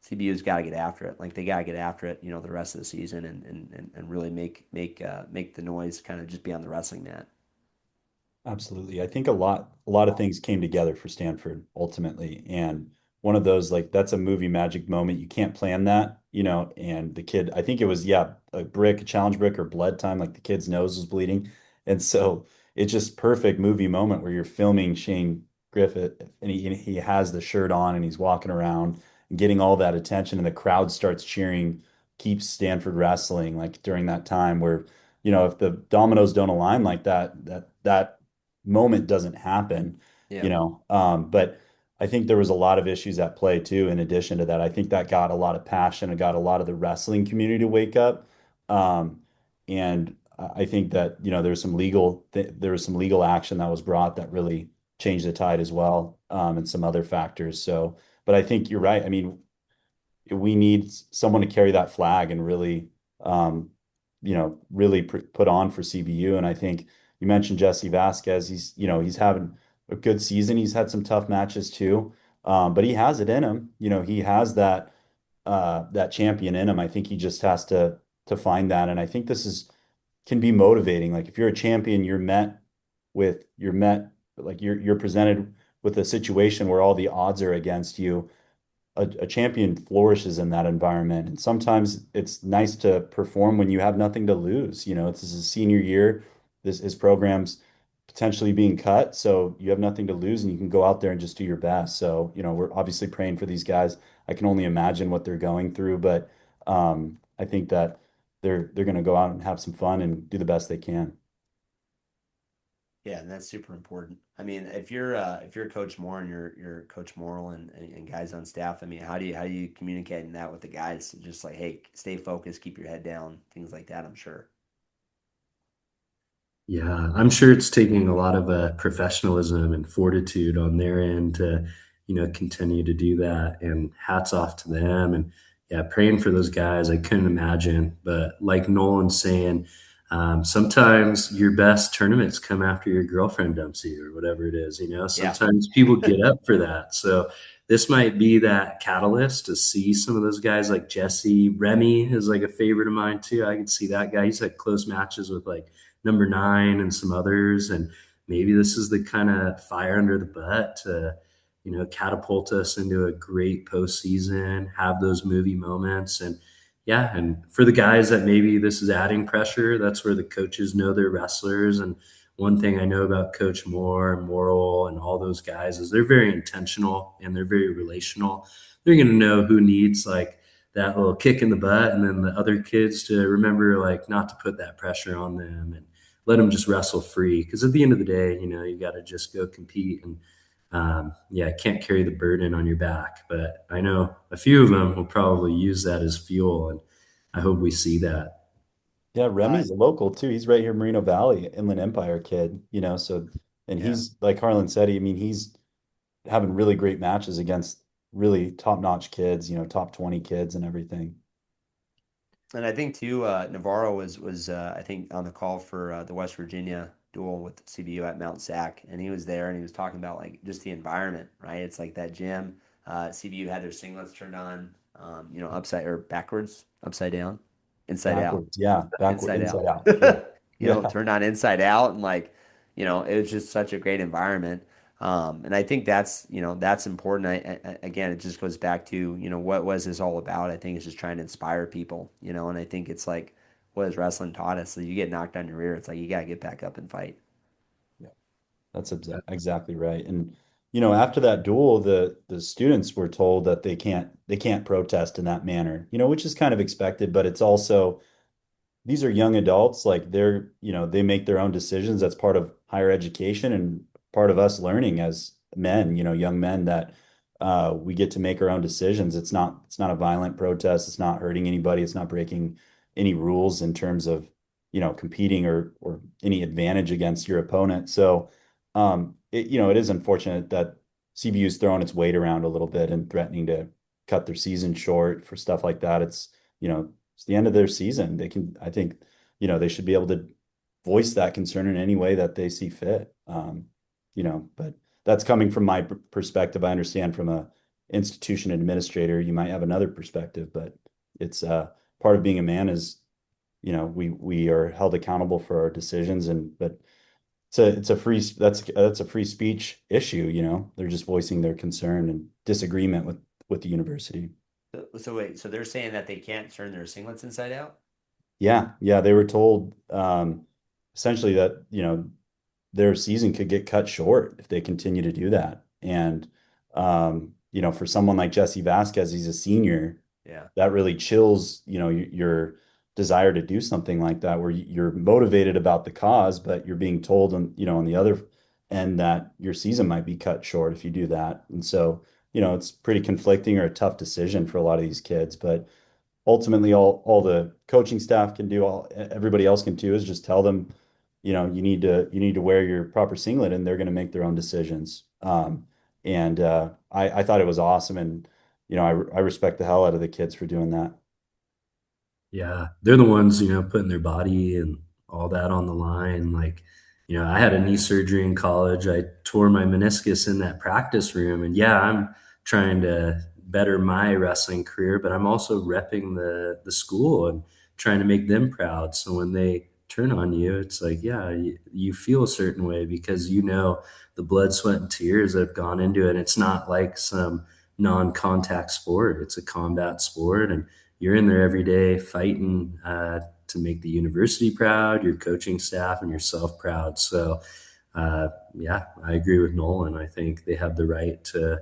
Speaker 1: CBU's got to get after it. Like they got to get after it, the rest of the season and really make the noise kind of just be on the wrestling mat.
Speaker 2: Absolutely. I think a lot of things came together for Stanford ultimately. And one of those, like, that's a movie magic moment. You can't plan that. and the kid, I think it was, yeah, a challenge brick or blood time, like the kid's nose was bleeding. And so it's just perfect movie moment where you're filming Shane Griffith and he has the shirt on and he's walking around and getting all that attention and the crowd starts cheering, keeps Stanford wrestling like during that time where, if the dominoes don't align like that moment doesn't happen,
Speaker 1: Yeah.
Speaker 2: but I think there was a lot of issues at play too. In addition to that, I think that got a lot of passion and got a lot of the wrestling community to wake up. And I think that there was some legal action that was brought that really changed the tide as well, and some other factors. So, but I think you're right. I mean, we need someone to carry that flag and really, really put on for CBU. And I think you mentioned Jesse Vasquez. He's having a good season. He's had some tough matches too, but he has it in him. He has that champion in him. I think he just has to find that. And I think this is can be motivating. Like if you're a champion, you're met like you're presented with a situation where all the odds are against you. A champion flourishes in that environment. And sometimes it's nice to perform when you have nothing to lose. It's his senior year. His program's potentially being cut, so you have nothing to lose and you can go out there and just do your best. So, we're obviously praying for these guys. I can only imagine what they're going through, but I think that they're going to go out and have some fun and do the best they can.
Speaker 1: Yeah, and that's super important. I mean, if you're Coach Moore and you're Coach Morrill and guys on staff, I mean, how do you communicate that with the guys? Just like, hey, stay focused, keep your head down, things like that. I'm sure.
Speaker 3: Yeah, I'm sure it's taking a lot of professionalism and fortitude on their end to, continue to do that. And hats off to them. And yeah, praying for those guys. I couldn't imagine. But like Nolan's saying, sometimes your best tournaments come after your girlfriend dumps you or whatever it is.
Speaker 1: Yeah.
Speaker 3: Sometimes people get up for that. So this might be that catalyst to see some of those guys like Jesse. Remy is like a favorite of mine too. I can see that guy. He's had close matches with like number nine and some others. And maybe this is the kind of fire under the butt to, catapult us into a great postseason, have those movie moments. And yeah, and for the guys that maybe this is adding pressure, that's where the coaches know their wrestlers. And one thing I know about Coach Moore and Morrill and all those guys is they're very intentional and they're very relational. They're going to know who needs like that little kick in the butt and then the other kids to remember like not to put that pressure on them and let them just wrestle free. Because at the end of the day, you got to just go compete and yeah, can't carry the burden on your back. But I know a few of them will probably use that as fuel, and I hope we see that.
Speaker 2: Yeah,
Speaker 1: Uh,
Speaker 2: Remy's a local too. He's right here, Merino Valley, Inland Empire kid, so and
Speaker 1: yeah.
Speaker 2: he's like Harlan said, I mean, he's having really great matches against really top-notch kids, top 20 kids and everything.
Speaker 1: And I think too, Navarro was I think on the call for the West Virginia duel with CBU at Mount Sac, and he was there and he was talking about like just the environment, right? It's like that gym. CBU had their singlets turned on, upside or backwards, upside down, inside out,
Speaker 2: Backwards, yeah, backward,
Speaker 1: inside out.
Speaker 2: inside out. Yeah. Yeah.
Speaker 1: Turned on inside out, and like, it was just such a great environment. And I think that's important. Again, it just goes back to, what was this all about? I think it's just trying to inspire people, and I think it's like, what has wrestling taught us? So you get knocked on your rear, it's like, you got to get back up and fight.
Speaker 2: Yeah. That's exactly right. And after that duel, the students were told that they can't protest in that manner, which is kind of expected, but it's also these are young adults, like they make their own decisions. That's part of higher education and part of us learning as men, young men that we get to make our own decisions. It's not a violent protest. It's not hurting anybody. It's not breaking any rules in terms of, competing or any advantage against your opponent. So it is unfortunate that CBU's throwing its weight around a little bit and threatening to cut their season short for stuff like that. It's the end of their season. I think, they should be able to voice that concern in any way that they see fit. But that's coming from my perspective. I understand from a institution administrator, you might have another perspective, but it's part of being a man is, we are held accountable for our decisions but that's a free speech issue, they're just voicing their concern and disagreement with the university.
Speaker 1: So wait, so they're saying that they can't turn their singlets inside out?
Speaker 2: Yeah, yeah, they were told essentially that, their season could get cut short if they continue to do that. And for someone like Jesse Vasquez, he's a senior,
Speaker 1: Yeah.
Speaker 2: that really chills, your desire to do something like that, where you're motivated about the cause, but you're being told on the other end that your season might be cut short if you do that. And so, it's pretty conflicting or a tough decision for a lot of these kids, but ultimately all the coaching staff can do, all everybody else can do is just tell them, you need to wear your proper singlet, and they're going to make their own decisions. And I thought it was awesome, and I respect the hell out of the kids for doing that.
Speaker 3: Yeah, they're the ones, putting their body and all that on the line. Like, I had a knee surgery in college. I tore my meniscus in that practice room. And yeah, I'm trying to better my wrestling career, but I'm also repping the school and trying to make them proud. So when they turn on you, it's like, yeah, you feel a certain way because the blood, sweat, and tears that have gone into it. It's not like some non-contact sport. It's a combat sport, and you're in there every day fighting to make the university proud, your coaching staff, and yourself proud. So, yeah, I agree with Nolan. I think they have the right to,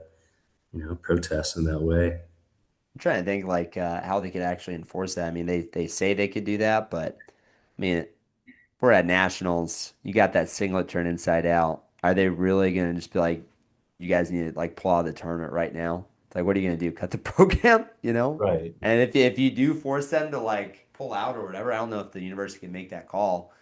Speaker 3: protest in that way.
Speaker 1: I'm trying to think like how they could actually enforce that. I mean, they say they could do that, but I mean, we're at nationals. You got that singlet turned inside out. Are they really gonna just be like, you guys need to like pull out of the tournament right now? It's like, what are you gonna do? Cut the program? You know?
Speaker 2: Right.
Speaker 1: And if you do force them to like pull out or whatever, I don't know if the university can make that call.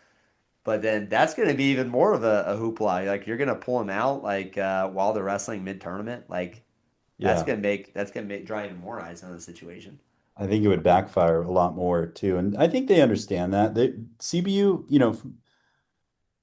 Speaker 1: But then that's gonna be even more of a hoopla. Like you're gonna pull them out like while they're wrestling mid tournament. Like
Speaker 2: Yeah.
Speaker 1: that's gonna make draw even more eyes on the situation.
Speaker 2: I think it would backfire a lot more too. And I think they understand that. CBU,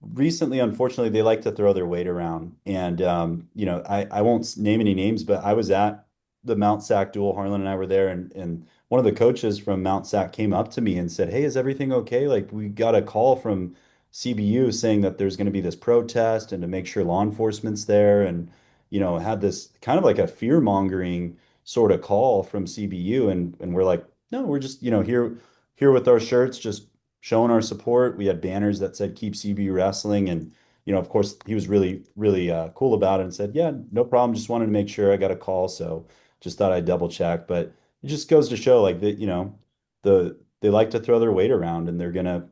Speaker 2: recently, unfortunately, they like to throw their weight around. And, I won't name any names, but I was at the Mount Sac duel. Harlan and I were there, and one of the coaches from Mount Sac came up to me and said, "Hey, is everything okay? Like, we got a call from CBU saying that there's going to be this protest and to make sure law enforcement's there." And, had this kind of like a fear mongering sort of call from CBU. And we're like, no, we're just, here with our shirts, just showing our support. We had banners that said "Keep CBU Wrestling," and of course, he was really, really cool about it and said, "Yeah, no problem. Just wanted to make sure I got a call, so just thought I'd double check." But it just goes to show, like that, they like to throw their weight around, and they're gonna,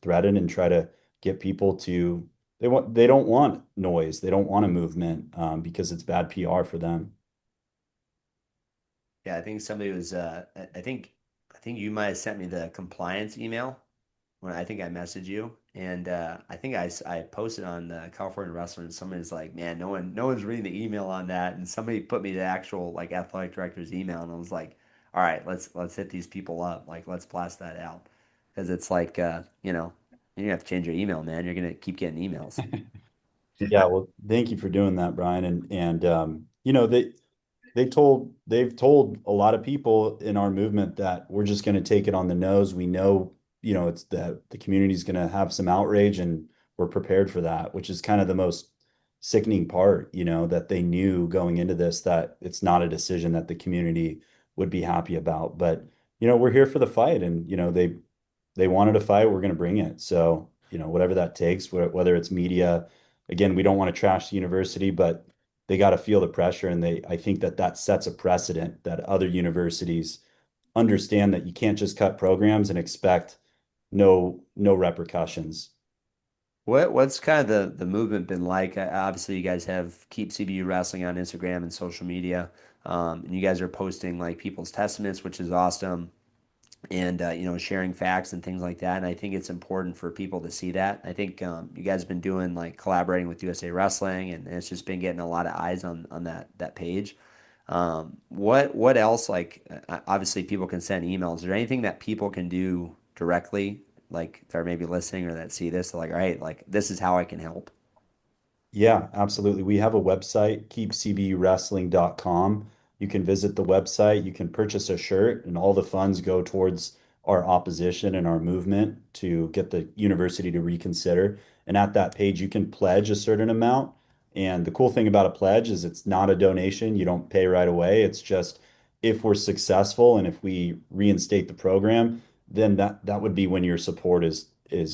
Speaker 2: threaten and try to get people to. They don't want noise. They don't want a movement because it's bad PR for them.
Speaker 1: Yeah, I think somebody was I think you might have sent me the compliance email when I think I messaged you, and I think I posted on California Wrestling. And somebody's like, "Man, no one's reading the email on that," and somebody put me the actual like athletic director's email, and I was like, "All right, let's hit these people up. Like, let's blast that out," because it's like you're gonna have to change your email, man. You're gonna keep getting emails.
Speaker 2: Yeah,
Speaker 3: Yeah.
Speaker 2: well, thank you for doing that, Brian. And they've told a lot of people in our movement that we're just going to take it on the nose. We know, it's the community's going to have some outrage, and we're prepared for that, which is kind of the most sickening part, that they knew going into this that it's not a decision that the community would be happy about. But, we're here for the fight, and, they wanted a fight, we're going to bring it. So, whatever that takes, whether it's media, again, we don't want to trash the university, but they got to feel the pressure. And I think that sets a precedent that other universities understand that you can't just cut programs and expect no repercussions.
Speaker 1: What's kind of the movement been like? Obviously, you guys have Keep CBU Wrestling on Instagram and social media, and you guys are posting like people's testaments, which is awesome, and sharing facts and things like that. And I think it's important for people to see that. I think you guys have been doing like collaborating with USA Wrestling, and it's just been getting a lot of eyes on that page. What else? Like obviously, people can send emails. Is there anything that people can do directly, like that are maybe listening or that see this? Like, all right, like this is how I can help.
Speaker 2: Yeah, absolutely. We have a website, keepcbwrestling.com. You can visit the website, you can purchase a shirt, and all the funds go towards our opposition and our movement to get the university to reconsider. And at that page, you can pledge a certain amount. And the cool thing about a pledge is it's not a donation. You don't pay right away. It's just if we're successful and if we reinstate the program, then that would be when your support is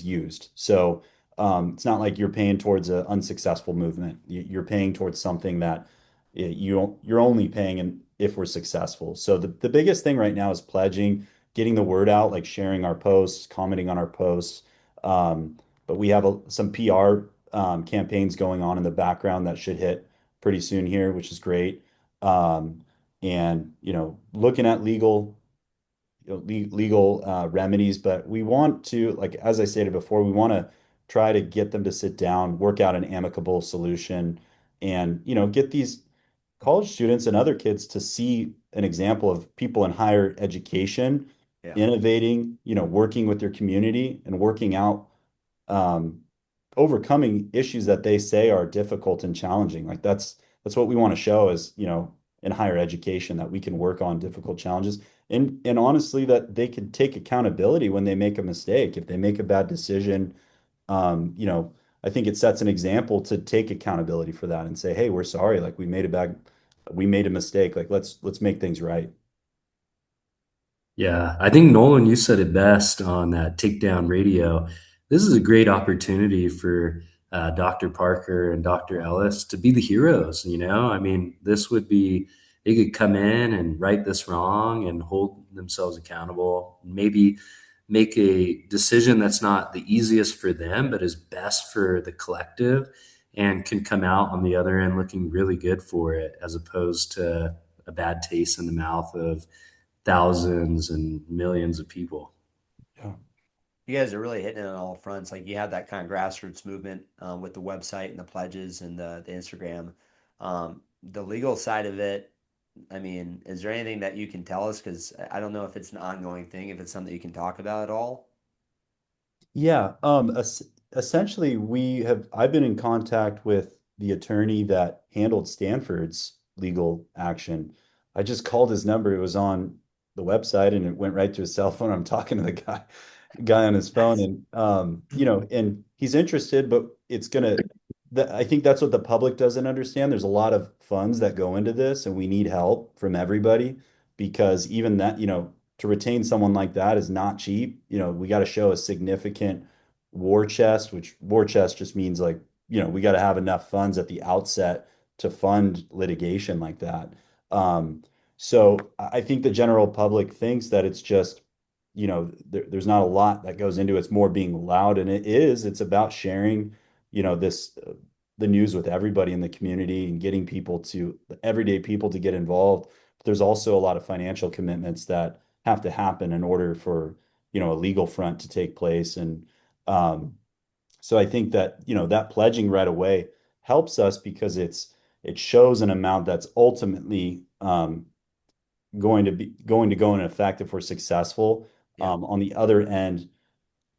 Speaker 2: used. So it's not like you're paying towards an unsuccessful movement. You're paying towards something that you're only paying if we're successful. So the biggest thing right now is pledging, getting the word out, like sharing our posts, commenting on our posts. But we have some PR campaigns going on in the background that should hit pretty soon here, which is great. And looking at legal remedies, but we want to, like as I stated before, we want to try to get them to sit down, work out an amicable solution, and get these college students and other kids to see an example of people in higher education
Speaker 1: Yeah.
Speaker 2: innovating, working with their community and working out, um, overcoming issues that they say are difficult and challenging. Like that's what we want to show is, in higher education that we can work on difficult challenges and honestly that they can take accountability when they make a mistake. If they make a bad decision, I think it sets an example to take accountability for that and say, hey, we're sorry, like we made a mistake. Like let's make things right.
Speaker 3: Yeah, I think Nolan, you said it best on that takedown radio. This is a great opportunity for Dr. Parker and Dr. Ellis to be the heroes. I mean, this would be they could come in and right this wrong and hold themselves accountable. Maybe make a decision that's not the easiest for them, but is best for the collective, and can come out on the other end looking really good for it, as opposed to a bad taste in the mouth of thousands and millions of people.
Speaker 2: Yeah.
Speaker 1: You guys are really hitting it on all fronts. Like you have that kind of grassroots movement with the website and the pledges and the Instagram. The legal side of it, I mean, is there anything that you can tell us? Because I don't know if it's an ongoing thing, if it's something you can talk about at all.
Speaker 2: Yeah, essentially I've been in contact with the attorney that handled Stanford's legal action. I just called his number. It was on the website and it went right to his cell phone. I'm talking to the guy on his phone
Speaker 1: Nice.
Speaker 2: and and he's interested, but I think that's what the public doesn't understand. There's a lot of funds that go into this and we need help from everybody because even that, to retain someone like that is not cheap. We got to show a significant war chest, which war chest just means like, we got to have enough funds at the outset to fund litigation like that. So I think the general public thinks that it's just, there's not a lot that goes into it. It's more being loud, and it's about sharing, the news with everybody in the community and getting the everyday people to get involved. But there's also a lot of financial commitments that have to happen in order for, a legal front to take place. And so I think that, that pledging right away helps us because it shows an amount that's ultimately going to go into effect if we're successful.
Speaker 1: Yeah.
Speaker 2: On the other end,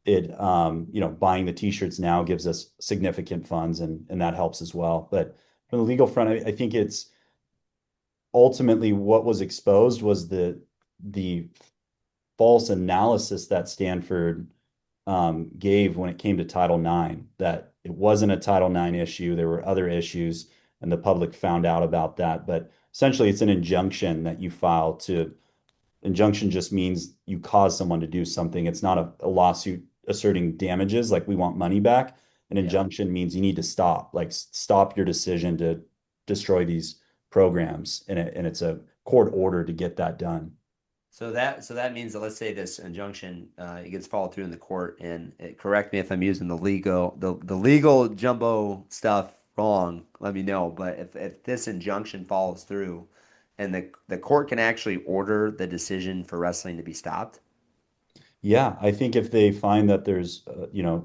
Speaker 2: buying the t-shirts now gives us significant funds and that helps as well. But from the legal front, I think it's ultimately what was exposed was the false analysis that Stanford gave when it came to Title IX, that it wasn't a Title IX issue. There were other issues, and the public found out about that. But essentially, it's an injunction that you file to. Injunction just means you cause someone to do something. It's not a lawsuit asserting damages, like we want money back. An
Speaker 1: Yeah.
Speaker 2: injunction means you need to stop, like stop your decision to destroy these programs, and it's a court order to get that done.
Speaker 1: So that means that let's say this injunction it gets followed through in the court, and correct me if I'm using the legal jumbo stuff wrong. Let me know. But if this injunction follows through, and the court can actually order the decision for wrestling to be stopped.
Speaker 2: Yeah, I think if they find that there's,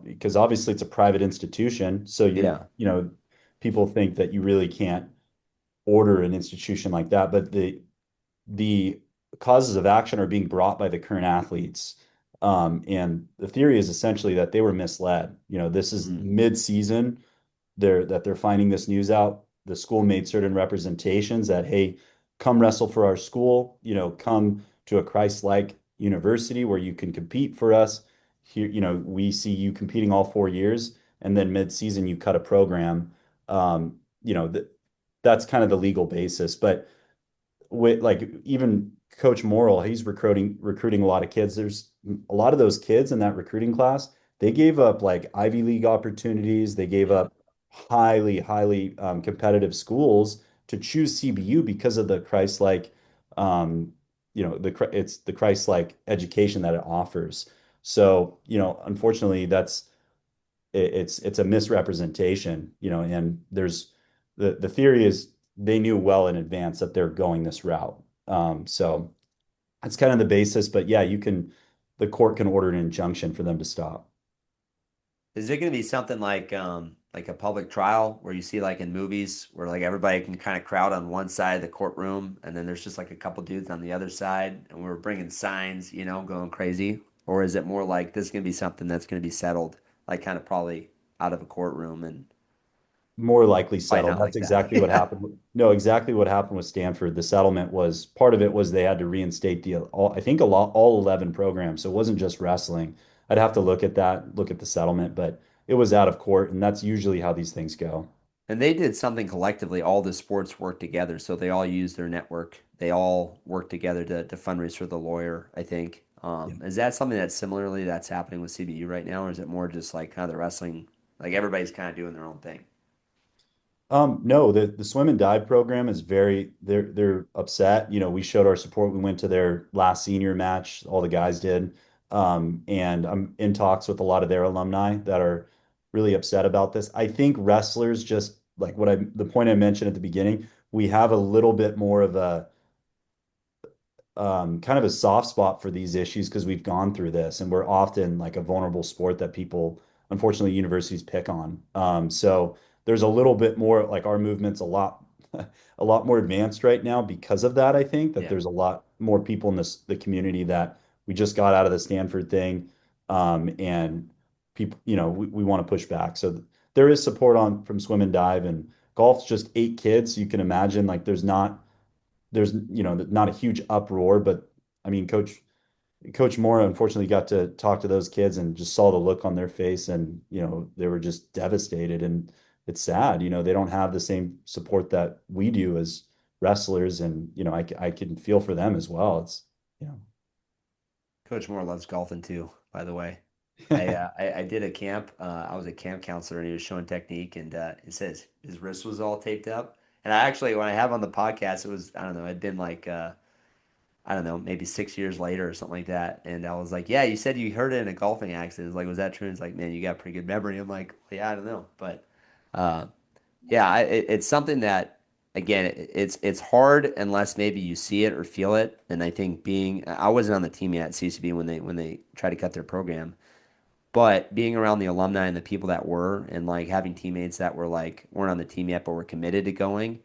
Speaker 2: because obviously it's a private institution, so
Speaker 1: Yeah.
Speaker 2: people think that you really can't order an institution like that, but the causes of action are being brought by the current athletes. And the theory is essentially that they were misled. This is
Speaker 1: Mm.
Speaker 2: mid-season they're finding this news out. The school made certain representations that, hey, come wrestle for our school, come to a Christ-like university where you can compete for us. Here, we see you competing all 4 years, and then mid-season you cut a program. Um, you know, th that's kind of the legal basis. But with like even Coach Morrill, he's recruiting a lot of kids. There's a lot of those kids in that recruiting class. They gave up like Ivy League opportunities. They gave
Speaker 1: Yeah.
Speaker 2: up highly competitive schools to choose CBU because of the Christ-like, it's the Christ-like education that it offers. So, unfortunately, it's a misrepresentation, and the theory is they knew well in advance that they're going this route. So that's kind of the basis, but yeah, the court can order an injunction for them to stop.
Speaker 1: Is it going to be something like a public trial where you see like in movies where like everybody can kind of crowd on one side of the courtroom and then there's just like a couple dudes on the other side and we're bringing signs, going crazy? Or is it more like this is going to be something that's going to be settled, like kind of probably out of a courtroom and
Speaker 2: More likely
Speaker 1: probably
Speaker 2: settled.
Speaker 1: not
Speaker 2: That's
Speaker 1: like that?
Speaker 2: exactly what
Speaker 1: Yeah.
Speaker 2: happened. No, exactly what happened with Stanford. The settlement was part of it was they had to reinstate I think all 11 programs. So it wasn't just wrestling. I'd have to look at the settlement, but it was out of court, and that's usually how these things go.
Speaker 1: And they did something collectively. All the sports worked together, so they all used their network. They all worked together to fundraise for the lawyer, I think.
Speaker 2: Yeah.
Speaker 1: Is that something that similarly that's happening with CBU right now, or is it more just like kind of the wrestling, like everybody's kind of doing their own thing?
Speaker 2: No, the swim and dive program is they're upset. We showed our support. We went to their last senior match, all the guys did. And I'm in talks with a lot of their alumni that are really upset about this. I think wrestlers just like the point I mentioned at the beginning, we have a little bit more of a kind of a soft spot for these issues because we've gone through this and we're often like a vulnerable sport that people, unfortunately, universities pick on. So there's a little bit more like our movement's a lot more advanced right now because of that. I think that
Speaker 1: Yeah.
Speaker 2: there's a lot more people in the community that we just got out of the Stanford thing, and people, we want to push back. So there is support on from swim and dive and golf's just 8 kids. You can imagine like there's not a huge uproar, but I mean, Coach Mora unfortunately got to talk to those kids and just saw the look on their face, and they were just devastated, and it's sad. They don't have the same support that we do as wrestlers, and I can feel for them as well. It's you
Speaker 1: Coach Moore loves golfing too, by the way. I
Speaker 2: know.
Speaker 1: uh, I, I did a camp. I was a camp counselor, and he was showing technique, and it says his wrist was all taped up. And I actually, when I have on the podcast, it was I don't know, it'd been like I don't know, maybe 6 years later or something like that. And I was like, yeah, you said you heard it in a golfing accident. It's like, was that true? And it's like, man, you got pretty good memory. I'm like, well, yeah, I don't know, but uh, yeah, it's something that again, it's hard unless maybe you see it or feel it. And I think I wasn't on the team yet at CCB when they tried to cut their program. But being around the alumni and the people that were, and like having teammates that were like weren't on the team yet, but were committed to going,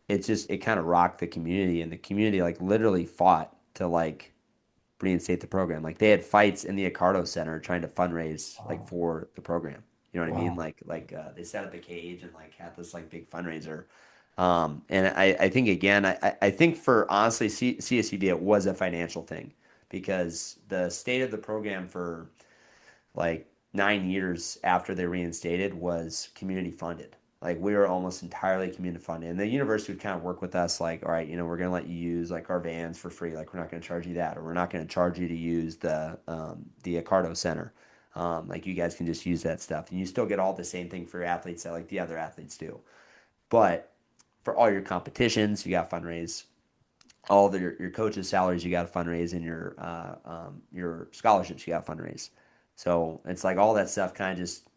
Speaker 1: it kind of rocked the community, and the community like literally fought to like reinstate the program. Like they had fights in the Accardo Center trying to fundraise like
Speaker 2: Oh,
Speaker 1: for the program. You know what I mean?
Speaker 2: wow.
Speaker 1: They set up a cage and like had this like big fundraiser. And I think again, I think for honestly CSUD it was a financial thing because the state of the program for like 9 years after they reinstated was community funded. Like we were almost entirely community funded, and the university would kind of work with us, like, all right, we're going to let you use like our vans for free. Like we're not going to charge you that, or we're not going to charge you to use the Accardo Center. Like you guys can just use that stuff, and you still get all the same thing for your athletes that like the other athletes do. But for all your competitions, you got fundraise. All of your coaches' salaries, you got to fundraise, and your scholarships, you got to fundraise. So it's like all that stuff kind of just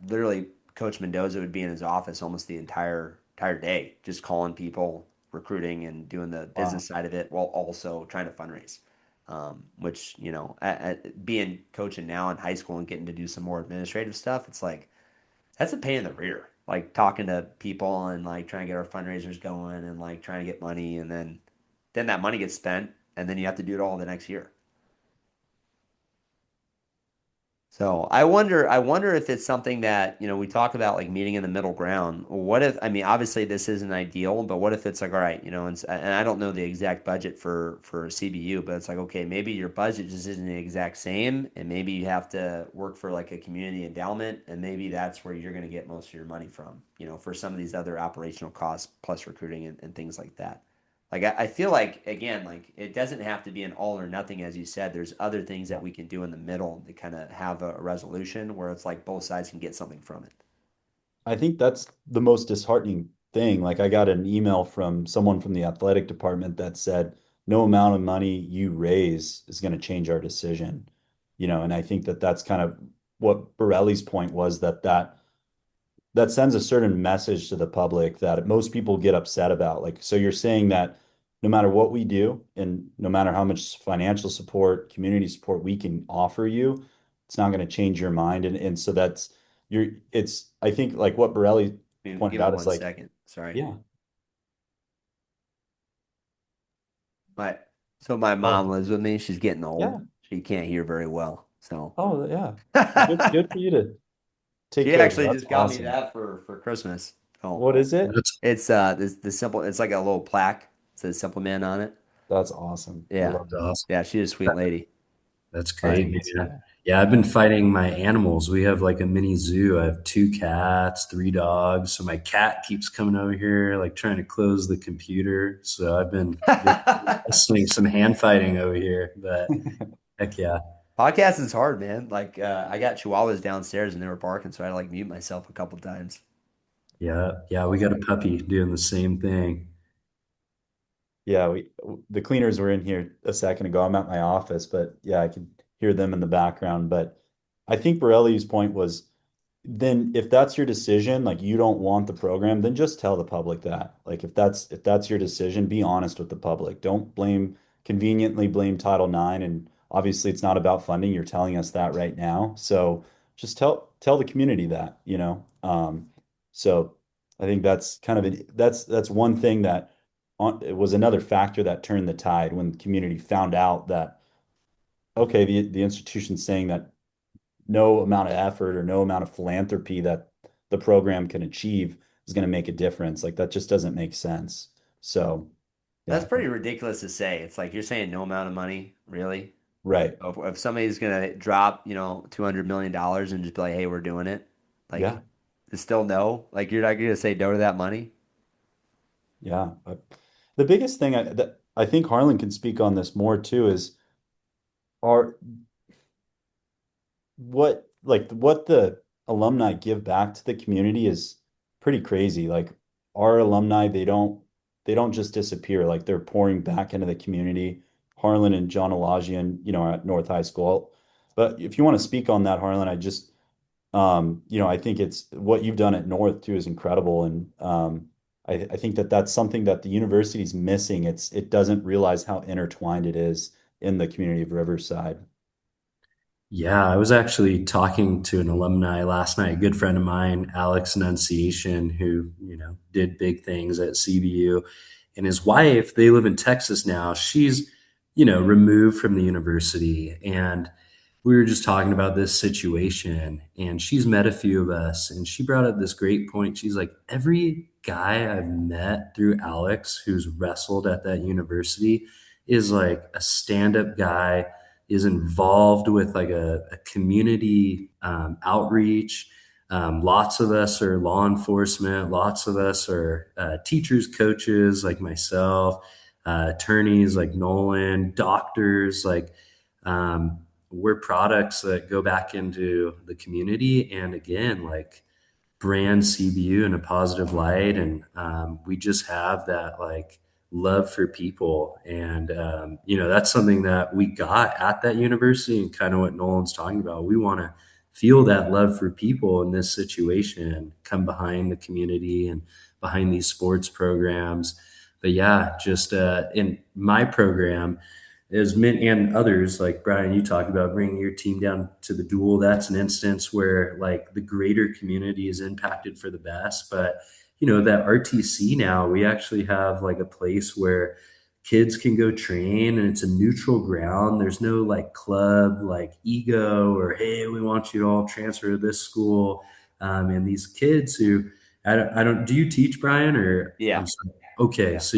Speaker 1: literally Coach Mendoza would be in his office almost the entire day, just calling people, recruiting, and doing the
Speaker 2: Wow.
Speaker 1: business side of it while also trying to fundraise. Which being coaching now in high school and getting to do some more administrative stuff, it's like that's a pain in the rear. Like talking to people and like trying to get our fundraisers going and like trying to get money, and then that money gets spent, and then you have to do it all the next year. So I wonder if it's something that, we talk about like meeting in the middle ground. What if, I mean, obviously this isn't ideal, but what if it's like, all right, and I don't know the exact budget for CBU, but it's like, okay, maybe your budget just isn't the exact same, and maybe you have to work for like a community endowment, and maybe that's where you're going to get most of your money from, for some of these other operational costs plus recruiting and things like that. Like I feel like again, like it doesn't have to be an all or nothing, as you said. There's other things that we can do in the middle to kind of have a resolution where it's like both sides can get something from it.
Speaker 2: I think that's the most disheartening thing. Like I got an email from someone from the athletic department that said, no amount of money you raise is going to change our decision. And I think that that's kind of what Borelli's point was, that sends a certain message to the public that most people get upset about. Like, so you're saying that no matter what we do and no matter how much financial support, community support we can offer you, it's not going to change your mind. And so I think like what Borelli pointed
Speaker 1: Give me
Speaker 2: out is
Speaker 1: one
Speaker 2: like,
Speaker 1: second. Sorry.
Speaker 2: yeah,
Speaker 1: My so my mom
Speaker 2: oh,
Speaker 1: lives with me. She's getting
Speaker 2: yeah,
Speaker 1: old. She can't hear very well. So
Speaker 2: oh, yeah. Well, good for you to take
Speaker 1: she
Speaker 2: care of her.
Speaker 1: actually
Speaker 2: That's
Speaker 1: just got me
Speaker 2: awesome.
Speaker 1: that for Christmas. Oh,
Speaker 2: What is it?
Speaker 3: That's
Speaker 1: it's this the simple. It's like a little plaque. It says Simple Man on it.
Speaker 2: That's awesome. I
Speaker 1: Yeah,
Speaker 2: love that.
Speaker 3: awesome.
Speaker 1: yeah. She's a sweet lady.
Speaker 3: That's
Speaker 2: That's
Speaker 3: great,
Speaker 2: awesome.
Speaker 3: man. Yeah, I've been fighting my animals. We have like a mini zoo. I have two cats, three dogs. So my cat keeps coming over here, like trying to close the computer. So I've been listening some hand fighting over here. But heck yeah.
Speaker 1: Podcast is hard, man. Like I got chihuahuas downstairs and they were barking, so I had to like mute myself a couple times.
Speaker 3: Yeah. Yeah. We got a puppy doing the same thing.
Speaker 2: Yeah, the cleaners were in here a second ago. I'm at my office, but yeah, I can hear them in the background. But I think Borelli's point was, then if that's your decision, like you don't want the program, then just tell the public that. Like if that's your decision, be honest with the public. Don't conveniently blame Title IX. And obviously it's not about funding. You're telling us that right now. So just tell the community that. So I think that's kind of that's one thing that it was another factor that turned the tide when the community found out that, okay, the institution's saying that no amount of effort or no amount of philanthropy that the program can achieve is going to make a difference. Like that just doesn't make sense. So,
Speaker 1: That's
Speaker 2: yeah,
Speaker 1: pretty ridiculous to say. It's like you're saying no amount of money, really?
Speaker 2: right.
Speaker 1: If somebody's gonna drop, $200 million and just be like, "Hey, we're doing it," like,
Speaker 2: Yeah,
Speaker 1: it's still no. Like, you're not gonna say no to that money.
Speaker 2: yeah. But the biggest thing that I think Harlan can speak on this more too is are what the alumni give back to the community is pretty crazy. Like our alumni, they don't just disappear. Like they're pouring back into the community. Harlan and John Elagian, are at North High School. But if you want to speak on that, Harlan, I think it's what you've done at North too is incredible. And I think that that's something that the university's missing. It doesn't realize how intertwined it is in the community of Riverside.
Speaker 3: Yeah, I was actually talking to an alumni last night, a good friend of mine, Alex Annunciation, who, did big things at CBU. And his wife, they live in Texas now. She's, removed from the university. And we were just talking about this situation, and she's met a few of us, and she brought up this great point. She's like, every guy I've met through Alex who's wrestled at that university is like a stand-up guy, is involved with like a community outreach. Lots of us are law enforcement. Lots of us are teachers, coaches like myself, attorneys like Nolan, doctors like we're products that go back into the community. And again, like brand CBU in a positive light, and we just have that like love for people, and that's something that we got at that university, and kind of what Nolan's talking about. We want to feel that love for people in this situation, come behind the community and behind these sports programs. But yeah, just in my program, as many and others like Brian, you talked about bringing your team down to the duel. That's an instance where like the greater community is impacted for the best. But that RTC now, we actually have like a place where kids can go train, and it's a neutral ground. There's no like club like ego or hey, we want you to all transfer to this school. And these kids who I don't do you teach, Brian, or I'm
Speaker 1: Yeah,
Speaker 3: sorry. Okay,
Speaker 1: yeah.
Speaker 3: so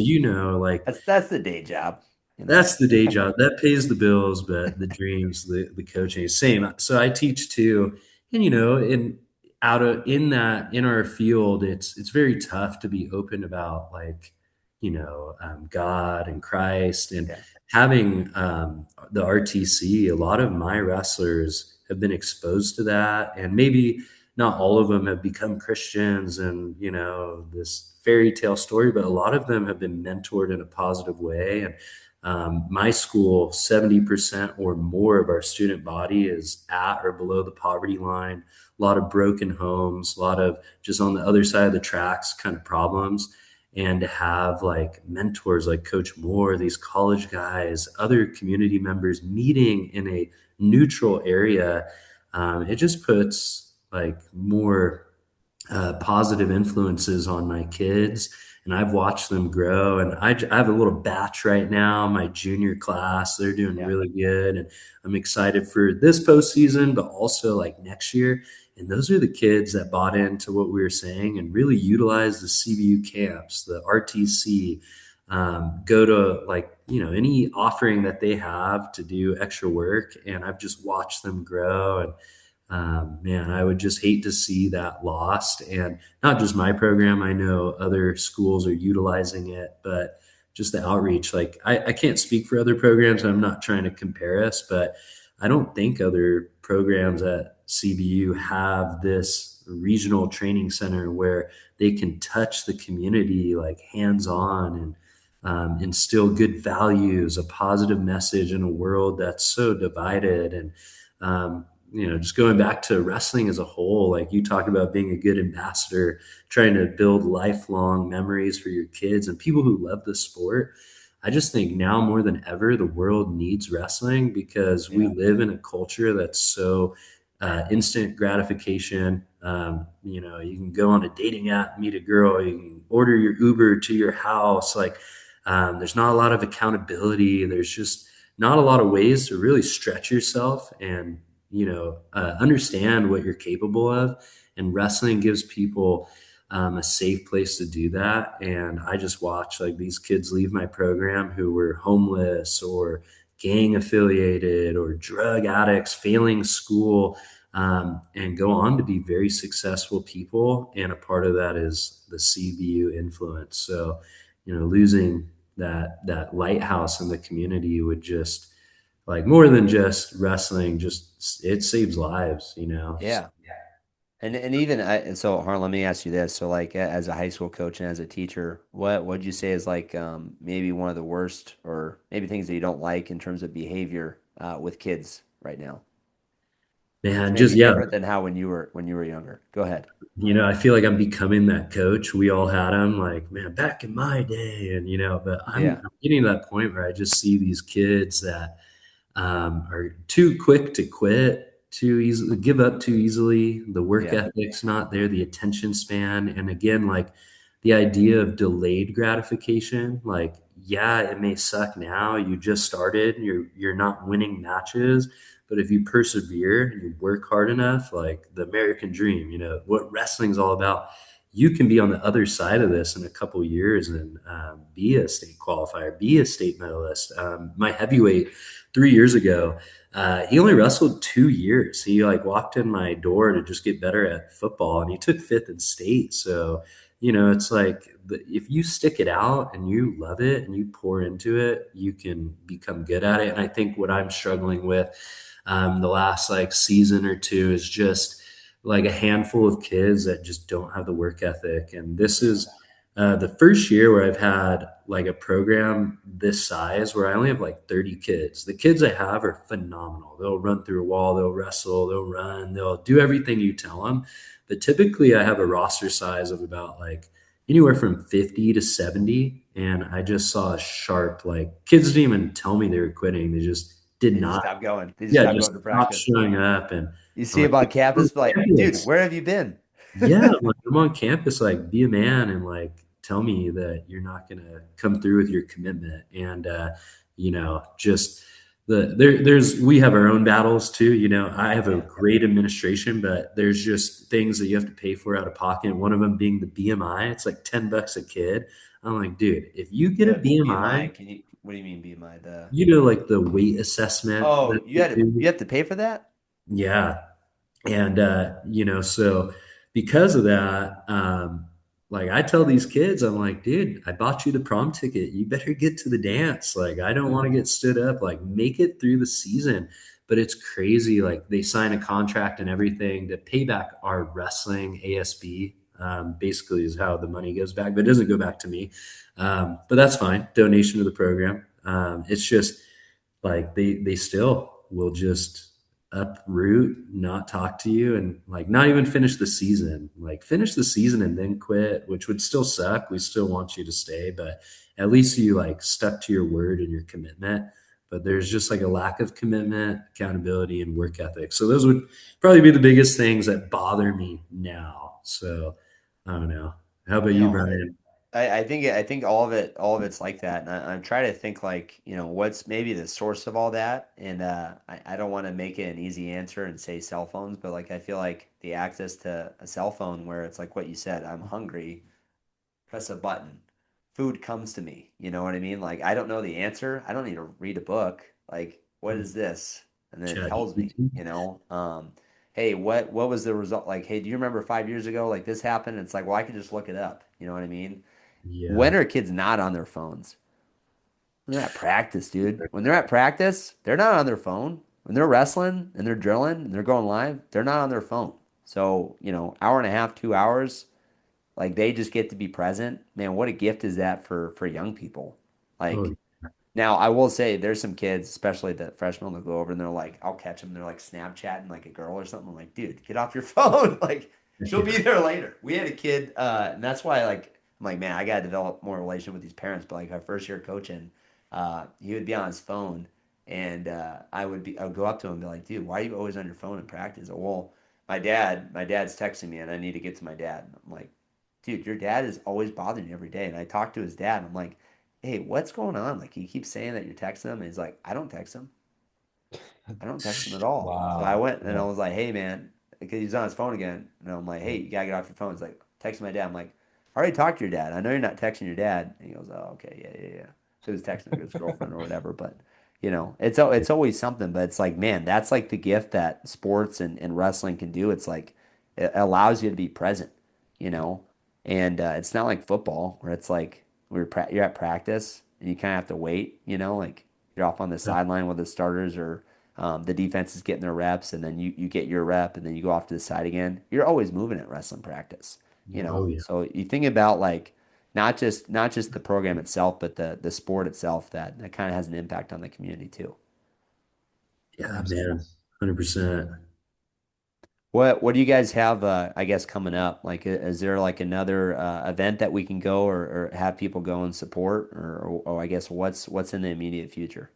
Speaker 3: like
Speaker 1: That's the day job, you know.
Speaker 3: that's the day job that pays the bills, but the dreams, the coaching is same. So I teach too, and in our field, it's very tough to be open about like God and Christ, and
Speaker 1: Yeah.
Speaker 3: having the RTC. A lot of my wrestlers have been exposed to that, and maybe not all of them have become Christians and this fairy tale story, but a lot of them have been mentored in a positive way. And my school, 70% or more of our student body is at or below the poverty line. A lot of broken homes, a lot of just on the other side of the tracks kind of problems. And to have like mentors like Coach Moore, these college guys, other community members meeting in a neutral area, it just puts like more positive influences on my kids. And I've watched them grow. And I have a little batch right now, my junior class. They're doing
Speaker 1: Yeah.
Speaker 3: really good. And I'm excited for this postseason, but also like next year. And those are the kids that bought into what we were saying and really utilize the CBU camps, the RTC, go to like, any offering that they have to do extra work. And I've just watched them grow. And man, I would just hate to see that lost. And not just my program, I know other schools are utilizing it, but just the outreach. Like, I can't speak for other programs. I'm not trying to compare us, but I don't think other programs at CBU have this regional training center where they can touch the community like hands on and instill good values, a positive message in a world that's so divided. And just going back to wrestling as a whole, like you talked about being a good ambassador, trying to build lifelong memories for your kids and people who love the sport. I just think now more than ever, the world needs wrestling because we
Speaker 1: Yeah.
Speaker 3: live in a culture that's so instant gratification. You can go on a dating app, meet a girl, you can order your Uber to your house. Like, there's not a lot of accountability. There's just not a lot of ways to really stretch yourself and understand what you're capable of. And wrestling gives people a safe place to do that. And I just watch like these kids leave my program who were homeless or gang affiliated or drug addicts, failing school, and go on to be very successful people. And a part of that is the CBU influence. So, losing that lighthouse in the community would just like more than just wrestling, just it saves lives.
Speaker 1: Yeah. And even so, Harlan, let me ask you this. So, like, as a high school coach and as a teacher, what would you say is like maybe one of the worst, or maybe things that you don't like in terms of behavior with kids right now? That's
Speaker 3: Man, just
Speaker 1: maybe
Speaker 3: yeah,
Speaker 1: different than how when you were younger. Go ahead.
Speaker 3: I feel like I'm becoming that coach. We all had him, like, man, back in my day, and but I'm
Speaker 1: Yeah.
Speaker 3: getting to that point where I just see these kids that are too quick to quit, too easily give up too easily. The work
Speaker 1: Yeah.
Speaker 3: ethic's not there, the attention span, and again, like the idea of delayed gratification. Like, yeah, it may suck now. You just started. You're not winning matches, but if you persevere and you work hard enough, like the American dream, what wrestling's all about. You can be on the other side of this in a couple years and be a state qualifier, be a state medalist. My heavyweight 3 years ago, he only wrestled 2 years. He like walked in my door to just get better at football, and he took fifth in state. So, it's like if you stick it out and you love it and you pour into it, you can become good at it. And I think what I'm struggling with the last like season or two is just like a handful of kids that just don't have the work ethic. And this
Speaker 1: Yeah.
Speaker 3: is the first year where I've had like a program this size where I only have like 30 kids. The kids I have are phenomenal. They'll run through a wall, they'll wrestle, they'll run, they'll do everything you tell them. But typically I have a roster size of about like anywhere from 50 to 70. And I just saw a sharp, like kids didn't even tell me they were quitting. They just did
Speaker 1: They just
Speaker 3: not,
Speaker 1: stopped going. They just
Speaker 3: yeah,
Speaker 1: stopped
Speaker 3: just
Speaker 1: going to
Speaker 3: stop
Speaker 1: practice.
Speaker 3: showing up. And
Speaker 1: You
Speaker 3: I'm
Speaker 1: see
Speaker 3: like,
Speaker 1: them on
Speaker 3: "You're on
Speaker 1: campus, like, dude,
Speaker 3: campus."
Speaker 1: where have you been?
Speaker 3: Yeah, like I'm on campus, like be a man and like tell me that you're not gonna come through with your commitment. And just there's we have our own battles too. I have a
Speaker 1: Yeah.
Speaker 3: great administration, but there's just things that you have to pay for out of pocket. One of them being the BMI. It's like $10 a kid. I'm like, dude, if you get a
Speaker 1: The
Speaker 3: BMI,
Speaker 1: BMI, what do you mean BMI? The
Speaker 3: like the weight assessment that
Speaker 1: Oh,
Speaker 3: they do.
Speaker 1: you have to pay for that?
Speaker 3: Yeah. And so because of that, like I tell these kids, I'm like, dude, I bought you the prom ticket. You better get to the dance. Like, I don't want to get stood up. Like, make it through the season. But it's crazy. Like, they sign a contract and everything to pay back our wrestling ASB. Basically, is how the money goes back, but it doesn't go back to me. But that's fine. Donation to the program. It's just like they still will just uproot, not talk to you, and like not even finish the season. Like finish the season and then quit, which would still suck. We still want you to stay, but at least you like stuck to your word and your commitment. But there's just like a lack of commitment, accountability, and work ethic. So those would probably be the biggest things that bother me now. So I don't know. How about you,
Speaker 1: No,
Speaker 3: Brian?
Speaker 1: I think all of it's like that, and I'm trying to think like what's maybe the source of all that, and I don't want to make it an easy answer and say cell phones, but like I feel like the access to a cell phone where it's like what you said, I'm hungry, press a button, food comes to me. You know what I mean? Like I don't know the answer. I don't need to read a book. Like what is this? And then it
Speaker 3: Chat
Speaker 1: tells me.
Speaker 3: GPT?
Speaker 1: Hey, what was the result? Like, hey, do you remember 5 years ago? Like this happened. It's like, well, I can just look it up. You know what I mean?
Speaker 3: Yeah.
Speaker 1: When are kids not on their phones? When they're at practice, dude. When they're at practice, they're not on their phone. When they're wrestling and they're drilling and they're going live, they're not on their phone. So, hour and a half, 2 hours, like they just get to be present. Man, what a gift is that for young people?
Speaker 3: Oh,
Speaker 1: Like now, I will say there's some kids, especially the freshmen, that go over and they're like, I'll catch them. They're like Snapchatting like a girl or something. I'm like, dude, get off your phone. Like, she'll be
Speaker 3: yeah.
Speaker 1: there later. We had a kid, and that's why, like, I'm like, man, I got to develop more relation with these parents. But like, our first year coaching, he would be on his phone, and I would go up to him and be like, dude, why are you always on your phone in practice? Well, my dad's texting me, and I need to get to my dad. I'm like, dude, your dad is always bothering you every day. And I talked to his dad. And I'm like, hey, what's going on? Like he keeps saying that you're texting him. And he's like, I don't text him. I don't text him at all. So I
Speaker 2: Wow.
Speaker 1: went and I
Speaker 2: Yeah.
Speaker 1: was like, hey man, because he's on his phone again. And I'm like, hey,
Speaker 2: Yeah.
Speaker 1: you gotta get off your phone. He's like, text my dad. I'm like, I already talked to your dad. I know you're not texting your dad. And he goes, oh, okay, yeah, yeah, yeah. So he was texting his girlfriend or whatever. But it's always something. But it's like, man, that's like the gift that sports and wrestling can do. It's like it allows you to be present, you know. And it's not like football where it's like you're at practice and you kind of have to wait, like you're off on the sideline with the starters or the defense is getting their reps, and then you get your rep, and then you go off to the side again. You're always moving at wrestling practice,
Speaker 3: Oh yeah.
Speaker 1: So you think about like not just the program itself, but the sport itself that kind of has an impact on the community too.
Speaker 2: That
Speaker 3: Yeah,
Speaker 2: makes
Speaker 3: man.
Speaker 2: sense.
Speaker 3: 100%.
Speaker 1: What do you guys have? I guess coming up, like, is there like another event that we can go or have people go and support, or I guess what's in the immediate future?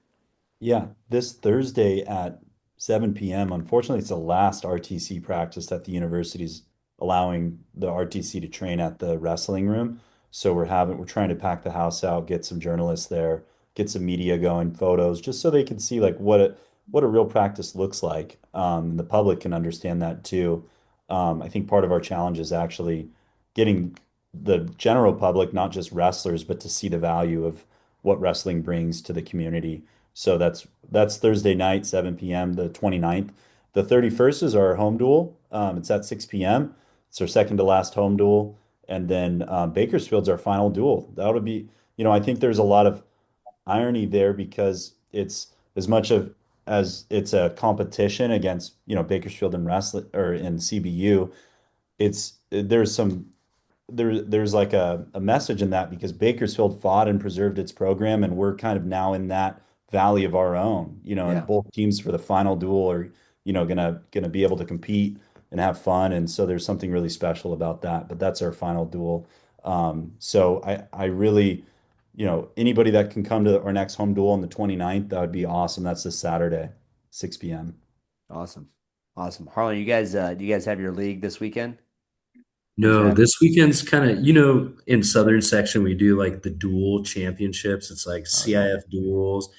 Speaker 2: Yeah, this Thursday at 7 p.m. Unfortunately, it's the last RTC practice that the university's allowing the RTC to train at the wrestling room. So we're trying to pack the house out, get some journalists there, get some media going, photos, just so they can see like what a real practice looks like. And the public can understand that too. I think part of our challenge is actually getting the general public, not just wrestlers, but to see the value of what wrestling brings to the community. So that's Thursday night, 7 p.m., the 29th. The 31st is our home duel. It's at 6 p.m. It's our second to last home duel. And then Bakersfield's our final duel. That would be, I think there's a lot of irony there because it's as much of as it's a competition against, Bakersfield and wrestling or in CBU, there's like a message in that because Bakersfield fought and preserved its program, and we're kind of now in that valley of our own, and
Speaker 1: Yeah,
Speaker 2: both teams for the final duel are, gonna be able to compete and have fun. And so there's something really special about that. But that's our final duel. So I really, anybody that can come to our next home duel on the 29th, that would be awesome. That's this Saturday, 6 p.m.
Speaker 1: awesome, awesome. Harlan, do you guys have your league this weekend? What's
Speaker 3: No,
Speaker 1: happening?
Speaker 3: this weekend's kind of, in Southern section, we do like the dual championships. It's like
Speaker 1: Oh yeah,
Speaker 3: CIF duels.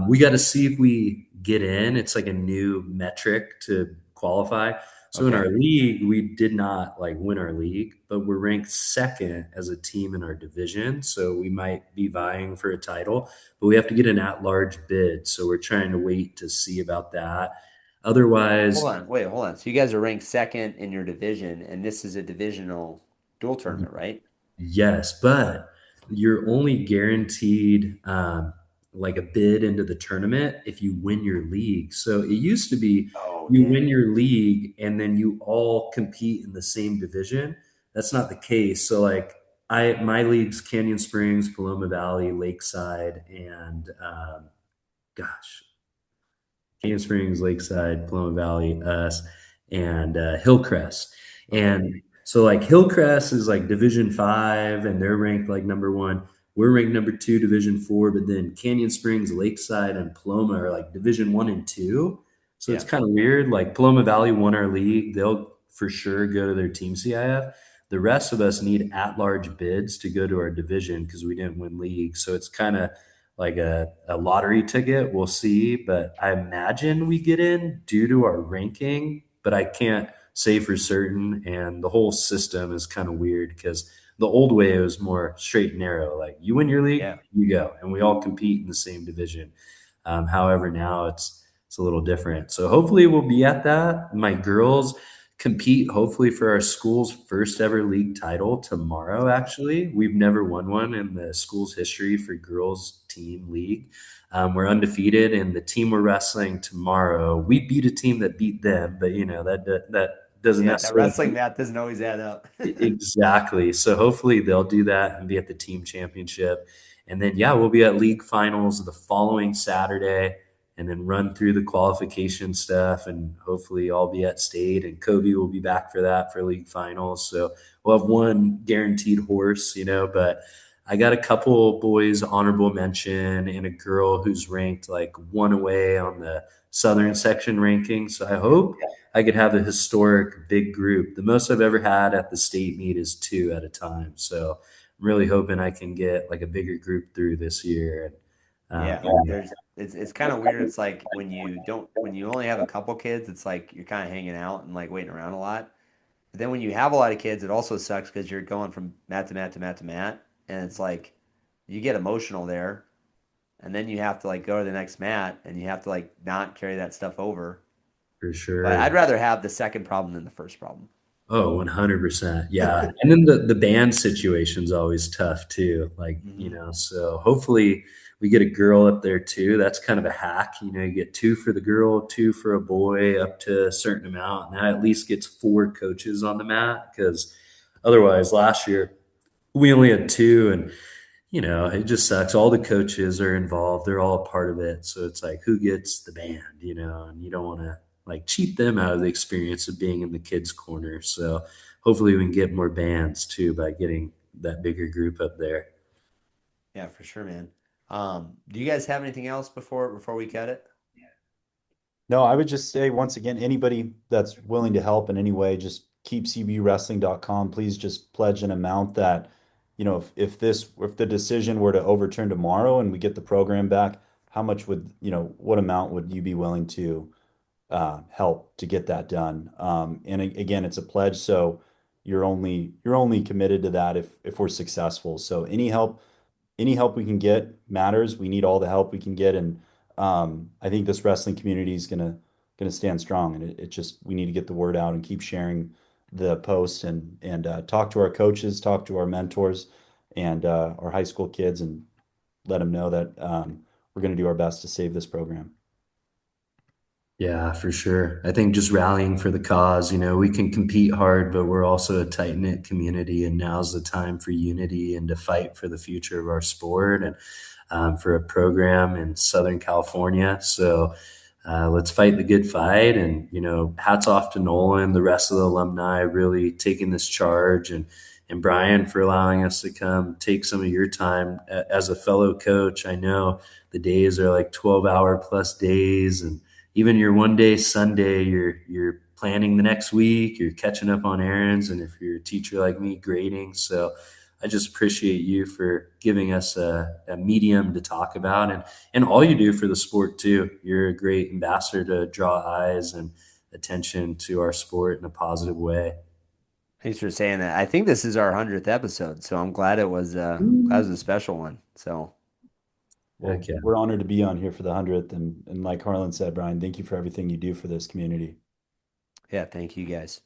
Speaker 3: We got to see if we get in. It's like a new metric to qualify. So in our
Speaker 1: okay.
Speaker 3: league, we did not like win our league, but we're ranked second as a team in our division. So we might be vying for a title, but we have to get an at-large bid. So we're trying to wait to see about that.
Speaker 1: Hold
Speaker 3: Otherwise,
Speaker 1: on, wait, hold on. So you guys are ranked second in your division, and this is a divisional. dual tournament, right?
Speaker 3: Yes, but you're only guaranteed like a bid into the tournament if you win your league. So it used to be
Speaker 1: Oh,
Speaker 3: you win
Speaker 1: dang.
Speaker 3: your league and then you all compete in the same division. That's not the case. So like my league's Canyon Springs, Paloma Valley, Lakeside, and gosh, Canyon Springs, Lakeside, Paloma Valley, us, and Hillcrest.
Speaker 1: Okay.
Speaker 3: And so like Hillcrest is like Division 5, and they're ranked like number 1. We're ranked number 2, Division 4, but then Canyon Springs, Lakeside, and Paloma are like Division 1 and 2. So it's
Speaker 1: Yeah.
Speaker 3: kind of weird. Like Paloma Valley won our league; they'll for sure go to their team CIF. The rest of us need at-large bids to go to our division because we didn't win league. So it's kind of like a lottery ticket. We'll see, but I imagine we get in due to our ranking, but I can't say for certain. And the whole system is kind of weird because the old way was more straight and narrow. Like you win your league,
Speaker 1: Yeah.
Speaker 3: you go, and we all compete in the same division. However, now it's a little different. So hopefully we'll be at that. My girls compete hopefully for our school's first ever league title tomorrow. Actually, we've never won one in the school's history for girls team league. We're undefeated, and the team we're wrestling tomorrow, we beat a team that beat them, but that doesn't
Speaker 1: Yeah. That
Speaker 3: necessarily.
Speaker 1: wrestling math doesn't always add up.
Speaker 3: Exactly. So hopefully they'll do that and be at the team championship. And then, yeah, we'll be at league finals the following Saturday and then run through the qualification stuff. And hopefully I'll be at state and Kobe will be back for that for league finals. So we'll have one guaranteed horse, but I got a couple boys honorable mention and a girl who's ranked like one away on the Southern section ranking. So I hope I could have a historic big group. The most I've ever had at the state meet is 2 at a time. So I'm really hoping I can get like a bigger group through this year. And
Speaker 1: Yeah. It's kind of weird. It's like when you only have a couple kids, it's like you're kind of hanging out and like waiting around a lot. But then when you have a lot of kids, it also sucks because you're going from mat to mat to mat to mat, and it's like you get emotional there, and then you have to like go to the next mat, and you have to like not carry that stuff over.
Speaker 3: for
Speaker 1: But I'd
Speaker 3: sure.
Speaker 1: rather have the second problem than the first problem.
Speaker 3: Oh, 100%. Yeah. And then the band situation's always tough too. Like,
Speaker 1: Hmm.
Speaker 3: so hopefully we get a girl up there too. That's kind of a hack. You get 2 for the girl, 2 for a boy up to a certain amount. And that at least gets 4 coaches on the mat because otherwise last year we only had 2 and it just sucks. All the coaches are involved. They're all a part of it. So it's like, who gets the band, and you don't want to like cheat them out of the experience of being in the kids' corner. So hopefully we can get more bands too by getting that bigger group up there.
Speaker 1: Yeah, for sure, man. Do you guys have anything else before we cut it?
Speaker 2: No, I would just say once again, anybody that's willing to help in any way, just keep cbwrestling.com. Please just pledge an amount that, if the decision were to overturn tomorrow and we get the program back, how much would, what amount would you be willing to help to get that done? And again, it's a pledge, so you're only committed to that if we're successful. So any help we can get matters. We need all the help we can get, and I think this wrestling community is gonna stand strong. And it just we need to get the word out and keep sharing the posts and talk to our coaches, talk to our mentors, and our high school kids, and let them know that we're going to do our best to save this program.
Speaker 3: Yeah, for sure. I think just rallying for the cause, we can compete hard, but we're also a tight knit community. And now's the time for unity and to fight for the future of our sport and for a program in Southern California. So let's fight the good fight. And, hats off to Nolan, the rest of the alumni really taking this charge and Brian for allowing us to come take some of your time as a fellow coach. I know the days are like 12-hour plus days and even your one day Sunday, you're planning the next week, you're catching up on errands, and if you're a teacher like me, grading. So I just appreciate you for giving us a medium to talk about and all you do for the sport too. You're a great ambassador to draw eyes and attention to our sport in a positive way.
Speaker 1: Thanks for saying that. I think this is our 100th episode, so I'm glad it was a special one. So
Speaker 2: Well,
Speaker 3: Okay.
Speaker 2: we're honored to be on here for the 100th, and like Harlan said, Brian, thank you for everything you do for this community.
Speaker 1: yeah, thank you guys.